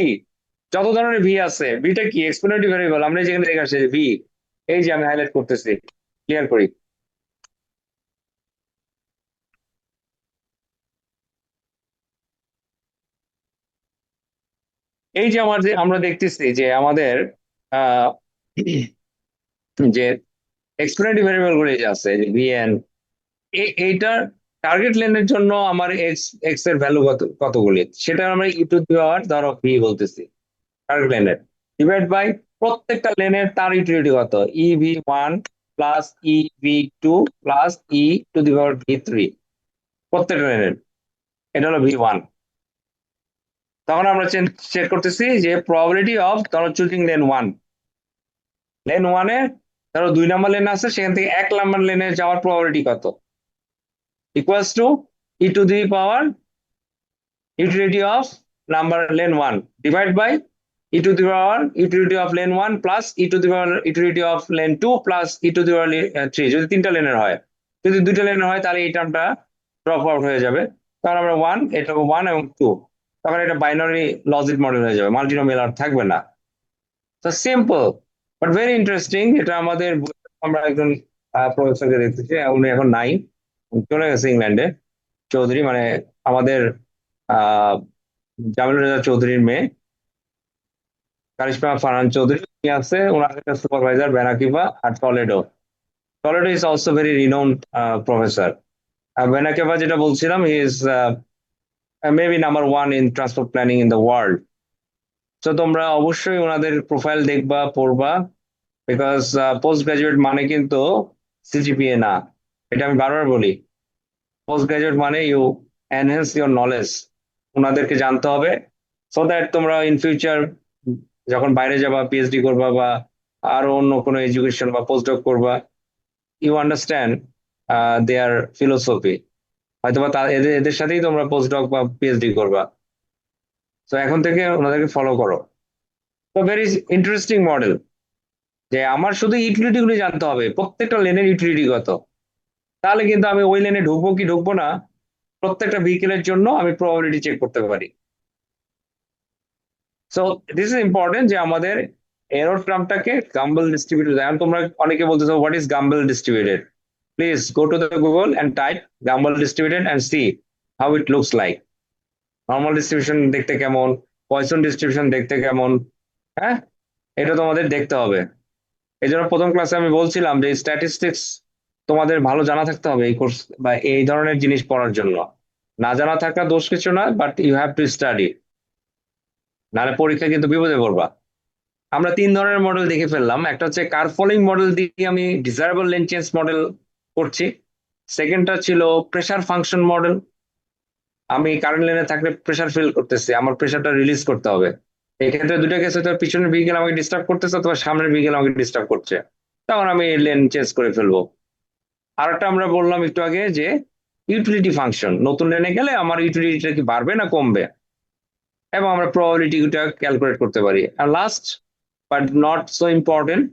[SPEAKER 5] যত ধরনের ভি আছে, ভিটা কি এক্সপোনেন্টিভ ভেরিয়েবল, আমরা যেখানে দেখে আসছি ভি, এই যে আমি হাইলাইট করতেছি, ক্লিয়ার করি। এই যে আমরা দেখতেছি যে আমাদের আহ যে এক্সপ্লেনেটরি ভেরিয়েবল গুলো যে আছে যে ভিএন, এইটার টার্গেট লেনের জন্য আমার এক্স এর ভ্যালু কতগুলি, সেটা আমরা ই টু দি পাওয়ার ধরো ভি বলতেছি টার্গেট লেনের, ডিভাইড বাই প্রত্যেকটা লেনের তার ইউটিলিটি কত, E V one plus E V two plus E two the power V three, প্রত্যেকটা লেনের, এটা হলো ভি ওয়ান। তখন আমরা চেক করতেছি যে প্রবাবিলিটি অফ ধরো চুজিং লেন ওয়ান, লেন ওয়ানে ধরো 2 নম্বর লেন আছে, সেখান থেকে 1 নম্বর লেনে যাওয়ার প্রবাবিলিটি কত, equals to E two the power utility of number lane 1 divide by e to the power utility of lane 1 plus e to the power utility of lane 2 plus e to the power 3, যদি 3টা লেনের হয়, যদি 2টা লেনের হয় তাহলে এই টার্মটা ড্রপ আউট হয়ে যাবে, তখন আমরা 1, এটা 1 এবং 2, তখন এটা বাইনারি লজিক মডেল হয়ে যাবে, মাল্টিনোমিয়াল আর থাকবে না। তো সিম্পল বাট ভেরি ইন্টারেস্টিং। এটা আমাদের আমরা একজন প্রফেসরকে দেখতেছি, উনি এখন নাই, চলে গেছে ইংল্যান্ডে, চৌধুরী মানে আমাদের আহ জামিল রেজা চৌধুরীর মেয়ে কারিশমা ফারহান চৌধুরী, উনি আছে, ওনার একটা সুপারভাইজার বেনাকিবা আর Toledo. Toledo is also very renowned professor. Ben Akiva যেটা বলছিলাম, he is maybe number 1 in transport planning in the world. তো তোমরা অবশ্যই ওনাদের প্রোফাইল দেখবা, পড়বা, বিকজ পোস্ট গ্রাজুয়েট মানে কিন্তু সিজিপিএ না, এটা আমি বারবার বলি। পোস্ট গ্রাজুয়েট মানে ইউ এনহেন্স ইউর নলেজ, ওনাদেরকে জানতে হবে, সো দ্যাট তোমরা ইন ফিউচার যখন বাইরে যাবা, পিএইচডি করবা বা আরো অন্য কোনো এডুকেশন বা পোস্টডক করবা, ইউ আন্ডারস্ট্যান্ড দেয়ার ফিলোসফি, হয়তোবা এদের এদের সাথেই তোমরা পোস্টডক বা পিএইচডি করবা। তো এখন থেকে ওনাদেরকে ফলো করো। তো ভেরি ইন্টারেস্টিং মডেল, যে আমার শুধু ইউটিলিটি গুলি জানতে হবে, প্রত্যেকটা লেনের ইউটিলিটি কত, তাহলে কিন্তু আমি ওই লেনে ঢুকবো কি ঢুকবো না, প্রত্যেকটা ভেহিকেলের জন্য আমি প্রবাবিলিটি চেক করতে পারি। সো দিস ইজ ইম্পর্টেন্ট যে আমাদের এরর টার্মটাকে গাম্বল ডিস্ট্রিবিউটেড, এখন তোমরা অনেকে বলতেছো what is Gumbel distributed, please go to the Google and type Gumbel distributed and see how it looks like. Normal distribution দেখতে কেমন, পয়সন ডিস্ট্রিবিউশন দেখতে কেমন, হ্যাঁ, এটা তোমাদের দেখতে হবে। এই জন্য প্রথম ক্লাসে আমি বলছিলাম যে স্ট্যাটিস্টিক্স তোমাদের ভালো জানা থাকতে হবে এই কোর্স বা এই ধরনের জিনিস পড়ার জন্য। না জানা থাকা দোষ কিছু না, but you have to study, নাহলে পরীক্ষা কিন্তু বিপদে পড়বা। আমরা 3 ধরনের মডেল দেখে ফেললাম, একটা হচ্ছে কার ফলোইং মডেল দিয়ে আমি ডিজায়ারেবল লেন চেঞ্জ মডেল করছি, সেকেন্ডটা ছিল প্রেসার ফাংশন মডেল, আমি কারেন্ট লেনে থাকলে প্রেসার ফিল করতেছি, আমার প্রেসারটা রিলিজ করতে হবে, এই ক্ষেত্রে দুটো কেস হয়তো পিছনের ভেহিকেল আমাকে ডিস্টার্ব করতেছে অথবা সামনের ভেহিকেল আমাকে ডিস্টার্ব করছে, তখন আমি লেন চেঞ্জ করে ফেলবো। আর একটা আমরা বললাম একটু আগে যে ইউটিলিটি ফাংশন, নতুন লেনে গেলে আমার ইউটিলিটিটা কি বাড়বে না কমবে, এবং আমরা প্রবাবিলিটিটা ক্যালকুলেট করতে পারি। আর last but not so important,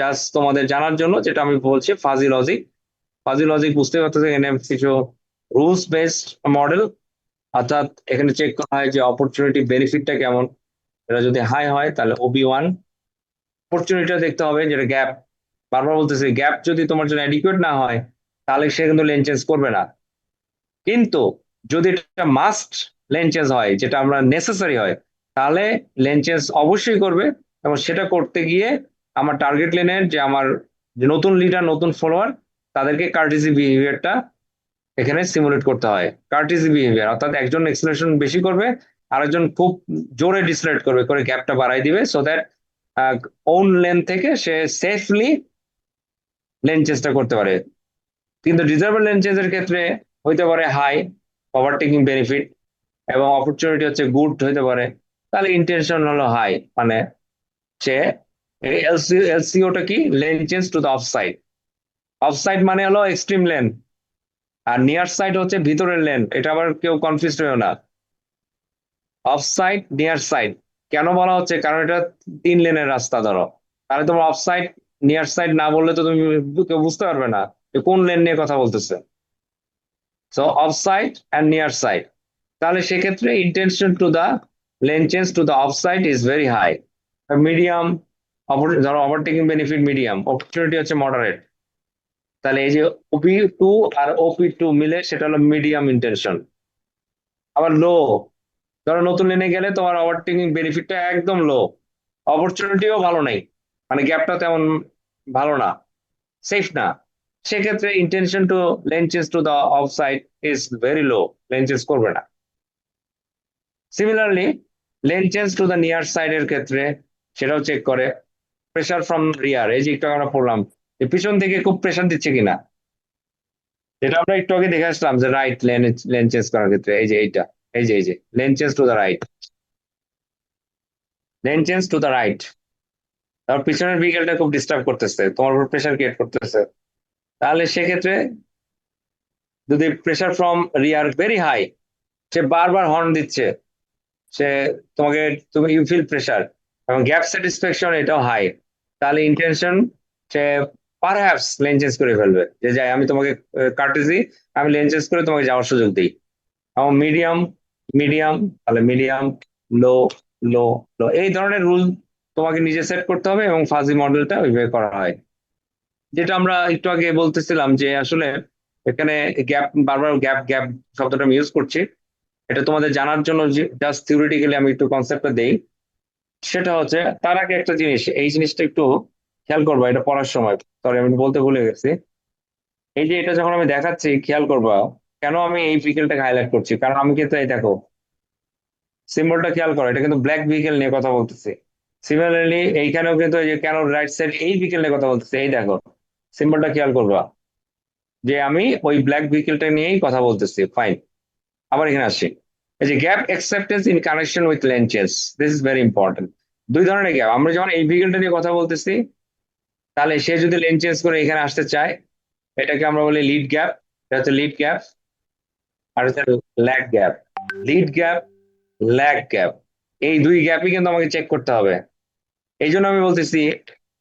[SPEAKER 5] just তোমাদের জানার জন্য যেটা আমি বলছি, ফাজি লজিক। ফাজি লজিক বুঝতে পারতেছে, এখানে কিছু রুলস বেসড মডেল, অর্থাৎ এখানে চেক করা হয় যে অপরচুনিটি বেনিফিটটা কেমন, এটা যদি হাই হয় তাহলে ওবি1, অপরচুনিটিটা দেখতে হবে যেটা গ্যাপ, বারবার বলতেছি গ্যাপ যদি তোমার জন্য অ্যাডিকুয়েট না হয় তাহলে সে কিন্তু লেন চেঞ্জ করবে না, কিন্তু যদি এটা মাস্ট লেন চেঞ্জ হয়, যেটা আমরা নেসেসারি হয়, তাহলে লেন চেঞ্জ অবশ্যই করবে, এবং সেটা করতে গিয়ে আমার টার্গেট লেনের যে আমার যে নতুন লিডার নতুন ফলোয়ার, তাদেরকে কার্টিসি বিহেভিয়ারটা এখানে সিমুলেট করতে হয়। কার্টিসি বিহেভিয়ার অর্থাৎ একজন এক্সিলারেশন বেশি করবে, আরেকজন খুব জোরে ডিসলারেট করবে, করে গ্যাপটা বাড়াই দিবে, সো দ্যাট ওন লেন থেকে সে সেফলি লেন চেঞ্জটা করতে পারে। কিন্তু ডিজার্ভেবল লেন চেঞ্জের ক্ষেত্রে হইতে পারে হাই ওভারটেকিং বেনিফিট, এবং অপরচুনিটি হচ্ছে গুড হইতে পারে, তাহলে ইন্টেনশন হলো হাই, মানে সে এলসিওটা কি, lane change to the off side. Of side মানে হলো এক্সট্রিম লেন, আর নিয়ার সাইড হচ্ছে ভিতরের লেন, এটা আবার কেউ কনফিউজ হয়েও না। অফ সাইড নিয়ার সাইড কেন বলা হচ্ছে, কারণ এটা 3 লেনের রাস্তা, ধরো তাহলে তোমার অফ সাইড নিয়ার সাইড না বললে তো তুমি কেউ বুঝতে পারবে না যে কোন লেন নিয়ে কথা বলতেছে। So off side and near side, তাহলে সেক্ষেত্রে intention to the lane change to the off side is very high, medium ধরো ওভারটেকিং বেনিফিট মিডিয়াম, অপরচুনিটি হচ্ছে মডারেট। তাহলে এই যে ওপি টু আর ওপি টু মিলে সেটা হলো মিডিয়াম ইন্টেনশন। আবার লো, ধরো নতুন লেনে গেলে তোমার ওভারটেকিং বেনিফিটটা একদম লো, অপরচুনিটিও ভালো নেই, মানে গ্যাপটা তেমন ভালো না, সেফ না। সেক্ষেত্রে intention two lane change to the off side is very low, lane change করবে না। Similarly lane change to the near side এর ক্ষেত্রে সেটাও চেক করে। প্রেসার ফ্রম রিয়ার, এই যে একটু আগে আমরা পড়লাম যে পিছন থেকে খুব প্রেসার দিচ্ছে কিনা, যেটা আমরা একটু আগে দেখে আসলাম যে রাইট লেন লেন চেঞ্জ করার ক্ষেত্রে এই যে এইটা, এই যে lane change to the right, lane change to the right. তারপর পিছনের ভেহিকেলটা খুব ডিস্টার্ব করতেছে, তোমার উপর প্রেসার ক্রিয়েট করতেছে, তাহলে সেক্ষেত্রে যদি pressure from rear very high, সে বারবার হর্ন দিচ্ছে, সে তোমাকে, তুমি ইউ ফিল প্রেসার এবং গ্যাপ স্যাটিসফ্যাকশন এটাও হাই, তাহলে ইন্টেনশন সে পারহ্যাপস লেন চেঞ্জ করে ফেলবে, যে যাই আমি তোমাকে কার্টেসি, আমি লেন চেঞ্জ করে তোমাকে যাওয়ার সুযোগ দিই। এবং মিডিয়াম, মিডিয়াম, তাহলে মিডিয়াম, লো, লো, লো, এই ধরনের রুল তোমাকে নিজে সেট করতে হবে এবং ফাজি মডেলটা ওইভাবে করা হয়। যেটা আমরা একটু আগে বলতেছিলাম যে আসলে এখানে গ্যাপ, বারবার গ্যাপ গ্যাপ শব্দটা আমি ইউজ করছি, এটা তোমাদের জানার জন্য জাস্ট থিওরিটিক্যালি আমি একটু কনসেপ্টটা দেই। সেটা হচ্ছে তার আগে একটা জিনিস, এই জিনিসটা একটু খেয়াল করবা, এটা পড়ার সময়, সরি আমি বলতে ভুলে গেছি। এই যে এটা যখন আমি দেখাচ্ছি খেয়াল করবা, কেন আমি এই ভেহিকেলটাকে হাইলাইট করছি, কারণ আমি কিন্তু এই দেখো সিম্বলটা খেয়াল করো, এটা কিন্তু ব্ল্যাক ভেহিকেল নিয়ে কথা বলতেছি। সিমিলারলি এইখানেও কিন্তু এই যে কেন রাইট সাইড এই ভেহিকেল নিয়ে কথা বলতেছি, এই দেখো সিম্বলটা খেয়াল করবা যে আমি ওই ব্ল্যাক ভেহিকেলটা নিয়েই কথা বলতেছি। ফাইন, আবার এখানে আসি, এই যে gap acceptance in connection with lane change, this is very important. দুই ধরনের গ্যাপ, আমরা যখন এই ভেহিকেলটা নিয়ে কথা বলতেছি, তাহলে সে যদি লেন চেঞ্জ করে এখানে আসতে চায়, এটাকে আমরা বলি লিড গ্যাপ, এটা হচ্ছে লিড গ্যাপ, আর হচ্ছে lag gap. Lead gap, lag gap, এই দুই গ্যাপই কিন্তু আমাকে চেক করতে হবে। এই জন্য আমি বলতেছি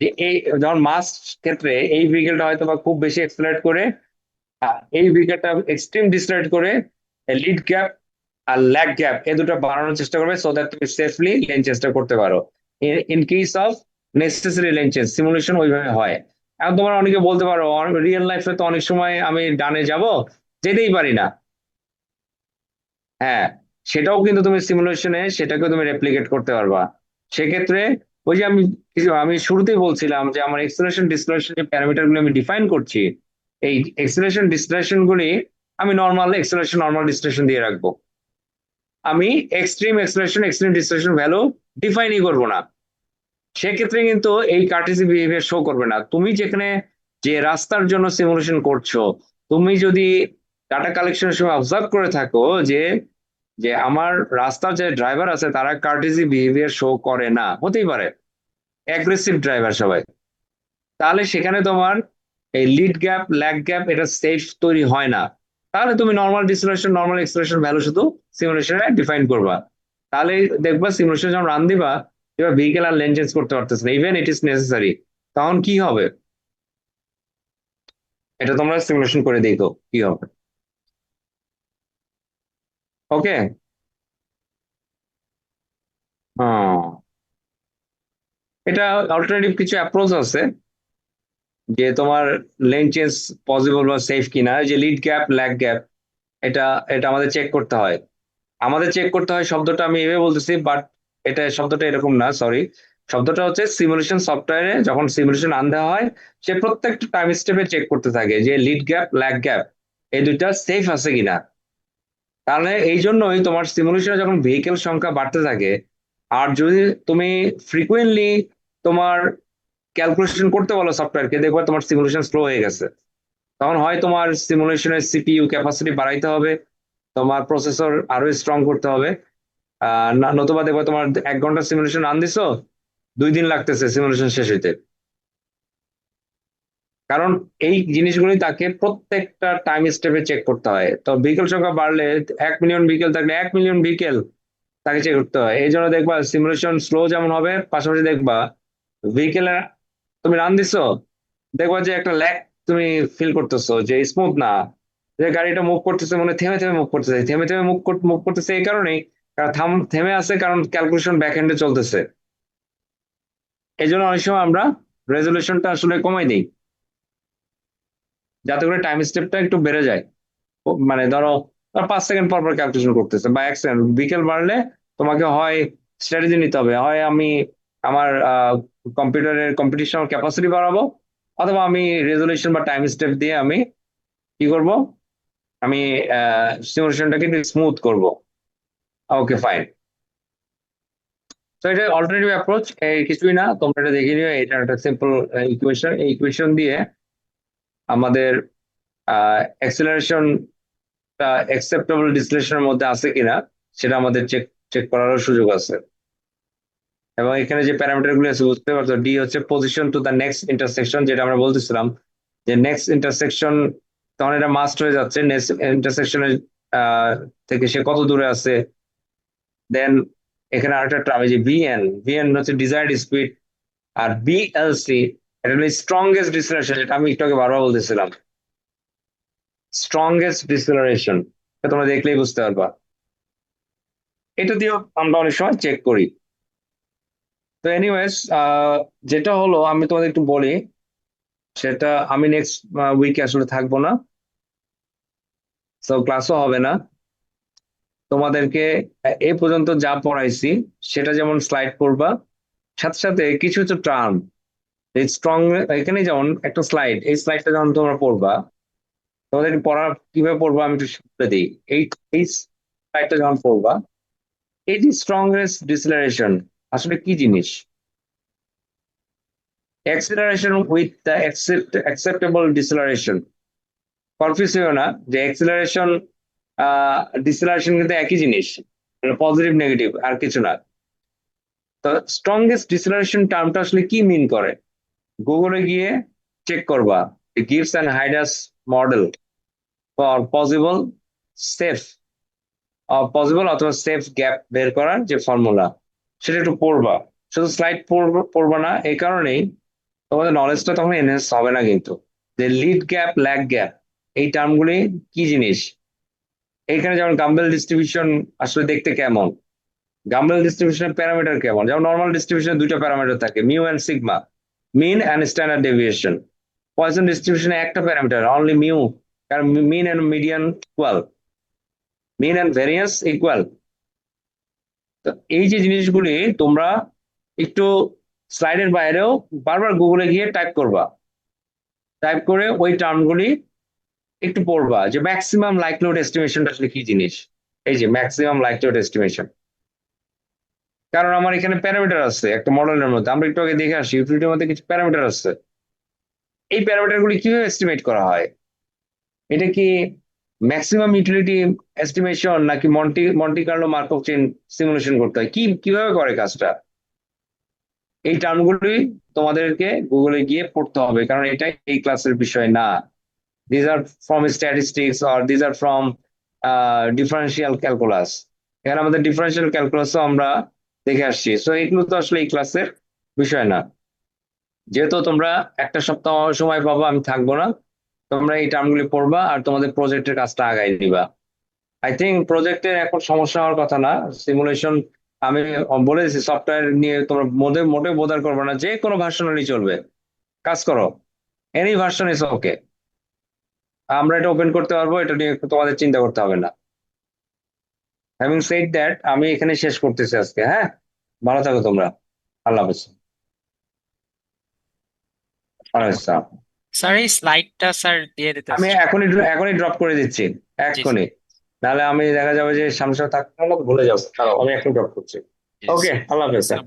[SPEAKER 5] যে এই যখন মাস ক্ষেত্রে এই ভেহিকেলটা হয়তো বা খুব বেশি এক্সেলারেট করে, এই ভেহিকেলটা এক্সট্রিম ডিসেলারেট করে, লিড গ্যাপ আর ল্যাগ গ্যাপ এই দুটো বাড়ানোর চেষ্টা করবে, সো দ্যাট তুমি সেফলি লেন চেঞ্জটা করতে পারো। In case of necessary lane change, simulation ওইভাবে হয়। এখন তোমার অনেকে বলতে পারো রিয়েল লাইফে তো অনেক সময় আমি ডানে যাব, যেতেই পারি না। হ্যাঁ, সেটাও কিন্তু তুমি সিমুলেশনে সেটাকে তুমি রেপ্লিকেট করতে পারবা। সেক্ষেত্রে ওই যে আমি শুরুতেই বলছিলাম যে আমার এক্সেলারেশন ডিসেলারেশন যে প্যারামিটার গুলো আমি ডিফাইন করছি, এই এক্সেলারেশন ডিসেলারেশন গুলি আমি নর্মাল এক্সেলারেশন নর্মাল ডিসেলারেশন দিয়ে রাখবো। আমি এক্সট্রিম এক্সেলারেশন এক্সট্রিম ডিসেলারেশন ভ্যালু ডিফাইনই করবো না। সেক্ষেত্রে কিন্তু এই কার্টেসি বিহেভিয়ার শো করবে না। তুমি যেখানে যে রাস্তার জন্য সিমুলেশন করছো, তুমি যদি ডাটা কালেকশনের সময় অবজার্ভ করে থাকো যে যে আমার রাস্তার যে ড্রাইভার আছে তারা কার্টেসি বিহেভিয়ার শো করে না, হতেই পারে অ্যাগ্রেসিভ ড্রাইভার সবাই, তাহলে সেখানে তোমার এই লিড গ্যাপ ল্যাগ গ্যাপ এটা সেফ তৈরি হয় না। তাহলে তুমি নর্মাল ডিসেলারেশন নর্মাল এক্সেলারেশন ভ্যালু শুধু সিমুলেশনে ডিফাইন করবা, তাহলে দেখবা সিমুলেশন যখন রান দিবা, এবার ভেহিকেল আর লেন চেঞ্জ করতে পারতেছে না, ইভেন ইট ইজ নেসেসারি। তখন কি হবে, এটা তোমরা সিমুলেশন করে দেখো কি হবে। ওকে, এটা অল্টারনেটিভ কিছু অ্যাপ্রোচ আছে যে তোমার লেন চেঞ্জ পসিবল বা সেফ কিনা, যে লিড গ্যাপ ল্যাগ গ্যাপ, এটা এটা আমাদের চেক করতে হয়। আমাদের চেক করতে হয় শব্দটা আমি এভাবে বলতেছি, বাট এটা শব্দটা এরকম না, সরি। শব্দটা হচ্ছে সিমুলেশন সফটওয়্যারে যখন সিমুলেশন আনতে হয়, সে প্রত্যেকটা টাইম স্টেপে চেক করতে থাকে যে লিড গ্যাপ ল্যাগ গ্যাপ এই দুইটা সেফ আছে কিনা। তাহলে এই জন্যই তোমার সিমুলেশনে যখন ভেহিকেল সংখ্যা বাড়তে থাকে, আর যদি তুমি ফ্রিকুয়েন্টলি তোমার ক্যালকুলেশন করতে বলো সফটওয়্যারকে, দেখবে তোমার সিমুলেশন স্লো হয়ে গেছে, তখন হয় তোমার সিমুলেশনের সিপিইউ ক্যাপাসিটি বাড়াইতে হবে, তোমার প্রসেসর আরো স্ট্রং করতে হবে। নতুবা দেখবে তোমার 1 ঘন্টা সিমুলেশন রান দিছো, 2 দিন লাগতেছে সিমুলেশন শেষ হইতে। কারণ এই জিনিসগুলি তাকে প্রত্যেকটা টাইম স্টেপে চেক করতে হয়। তো ভেহিকেল সংখ্যা বাড়লে 1 মিলিয়ন ভেহিকেল থাকলে 1 মিলিয়ন ভেহিকেল তাকে চেক করতে হয়। এই জন্য দেখবা সিমুলেশন স্লো যেমন হবে, পাশাপাশি দেখবা ভেহিকেলের তুমি রান দিছো, দেখবা যে একটা ল্যাগ তুমি ফিল করতেছো, যে স্মুথ না, যে গাড়িটা মুভ করতেছে মানে থেমে থেমে মুভ করতেছে, থেমে থেমে মুভ করতেছে এই কারণেই, কারণ থেমে আছে কারণ ক্যালকুলেশন ব্যাক এন্ডে চলতেছে। এই জন্য অনেক সময় আমরা রেজলিউশনটা আসলে কমাই দিই যাতে করে টাইম স্টেপটা একটু বেড়ে যায়। মানে ধরো 5 সেকেন্ড পর পর ক্যালকুলেশন করতেছে বা 1 সেকেন্ড, বিকেল বাড়লে তোমাকে হয় স্ট্র্যাটেজি নিতে হবে, হয় আমি আমার কম্পিউটারের কম্পিটিশনাল ক্যাপাসিটি বাড়াবো, অথবা আমি রেজলিউশন বা টাইম স্টেপ দিয়ে আমি কি করব, আমি সিমুলেশনটাকে স্মুথ করব। Okay fine. তো এটা অল্টারনেটিভ অ্যাপ্রোচ, এই কিছুই না, তোমরা এটা দেখে নিও, এটা একটা সিম্পল ইকুয়েশন। এই ইকুয়েশন দিয়ে আমাদের অ্যাক্সেলারেশনটা অ্যাকসেপ্টেবল ডিসলেশনের মধ্যে আছে কিনা সেটা আমাদের চেক চেক করারও সুযোগ আছে। এবং এখানে যে প্যারামিটার গুলো আছে বুঝতে পারছো, ডি হচ্ছে position to the next intersection, যেটা আমরা বলতেছিলাম যে নেক্সট ইন্টারসেকশন, তখন এটা মাস্ট হয়ে যাচ্ছে নেক্সট ইন্টারসেকশনের থেকে সে কত দূরে আছে। দেন এখানে আরেকটা টার্ম যে ভিএন, ভিএন হচ্ছে ডিজায়ার্ড স্পিড, আর বিএলসি এটা হলো স্ট্রংগেস্ট ডিসেলারেশন, যেটা আমি একটু আগে বারবার বলতেছিলাম, স্ট্রংগেস্ট ডিসেলারেশন, তোমরা দেখলেই বুঝতে পারবা। এটা দিয়েও আমরা অনেক সময় চেক করি। তো এনিওয়েজ, যেটা হলো আমি তোমাদের একটু বলি, সেটা আমি নেক্সট উইকে আসলে থাকবো না, তো ক্লাসও হবে না। তোমাদেরকে এই পর্যন্ত যা পড়াইছি সেটা যেমন স্লাইড করবা, সাথে সাথে কিছু কিছু টার্ম স্ট্রং, এখানে যেমন একটা স্লাইড, এই স্লাইডটা যখন তোমরা পড়বা, তোমাদের পড়া কিভাবে পড়বা আমি একটু শিখতে দিই। এই এই স্লাইডটা যখন পড়বা, এই যে স্ট্রংগেস্ট ডিসেলারেশন আসলে কি জিনিস, acceleration with the acceptable deceleration, confuse হইও না যে অ্যাক্সিলারেশন ডিসেলারেশন কিন্তু একই জিনিস, পজিটিভ নেগেটিভ আর কিছু না। তো স্ট্রংগেস্ট ডিসেলারেশন টার্মটা আসলে কি মিন করে, গুগলে গিয়ে চেক করবা gives and হাইডাস model for possible safe, possible অথবা সেফ গ্যাপ বের করার যে ফর্মুলা, সেটা একটু পড়বা। শুধু স্লাইড পড়বা না, এই কারণেই তোমাদের নলেজটা তখন এনহ্যান্স হবে না কিন্তু, যে লিড গ্যাপ, ল্যাগ গ্যাপ, এই টার্মগুলি কি জিনিস। এইখানে যেমন গাম্বেল ডিস্ট্রিবিউশন আসলে দেখতে কেমন, গাম্বেল ডিস্ট্রিবিউশনের প্যারামিটার কেমন, যেমন নর্মাল ডিস্ট্রিবিউশনে দুইটা প্যারামিটার থাকে, mu and sigma, mean and standard deviation. Poisson ডিস্ট্রিবিউশনে একটা প্যারামিটার অনলি মিউ, কারণ mean and median equal, mean and variance equal. তো এই যে জিনিসগুলি তোমরা একটু স্লাইডের বাইরেও বারবার গুগলে গিয়ে টাইপ করবা, টাইপ করে ওই টার্মগুলি একটু পড়বা, যে ম্যাক্সিমাম লাইকলিহুড এস্টিমেশনটা আসলে কি জিনিস। এই যে ম্যাক্সিমাম লাইকলিহুড এস্টিমেশন, কারণ আমার এখানে প্যারামিটার আছে একটা মডেলের মধ্যে, আমরা একটু আগে দেখে আসি ইউটিলিটির মধ্যে কিছু প্যারামিটার আছে, এই প্যারামিটার গুলি কিভাবে এস্টিমেট করা হয়, এটা কি ম্যাক্সিমাম ইউটিলিটি এস্টিমেশন নাকি Monte Monte Carlo Markov chain simulation করতে হয়, কি কিভাবে করে কাজটা, এই টার্মগুলি তোমাদেরকে গুগলে গিয়ে পড়তে হবে, কারণ এটা এই ক্লাসের বিষয় না। This are from statistics or this are from differential calculus, এখানে আমাদের ডিফারেন্সিয়াল ক্যালকুলাসও আমরা দেখে আসছি, সো এগুলো তো আসলে এই ক্লাসের বিষয় না। যেহেতু তোমরা একটা সপ্তাহ সময় পাবো, আমি থাকবো না, তোমরা এই টার্মগুলি পড়বা আর তোমাদের প্রজেক্টের কাজটা আগাই দিবা। আই থিঙ্ক প্রজেক্টের এখন সমস্যা হওয়ার কথা না, সিমুলেশন আমি বলে দিচ্ছি, সফটওয়্যার নিয়ে তোমরা মোটে বোধার করবে না, যে কোনো ভার্সন হলেই চলবে, কাজ করো, এনি ভার্সন ইজ ওকে, আমরা এটা ওপেন করতে পারবো, এটা নিয়ে তোমাদের চিন্তা করতে হবে না। হ্যাভিং সেড দ্যাট, আমি এখানে শেষ করতেছি আজকে। হ্যাঁ, ভালো থাকো তোমরা, আল্লাহ হাফেজ। আচ্ছা,
[SPEAKER 3] স্যার এই স্লাইডটা স্যার দিয়ে দিতে
[SPEAKER 5] আমি এখনই ড্রপ করে দিচ্ছি,
[SPEAKER 3] জি
[SPEAKER 5] এক্ষুনি, নাহলে আমি দেখা যাবে যে সামনে থাকতে ভুলে যাবো, দাঁড়াও, আমি এখন ড্রপ করছি।
[SPEAKER 3] জি
[SPEAKER 5] ওকে, আল্লাহ হাফেজ।
[SPEAKER 3] স্যার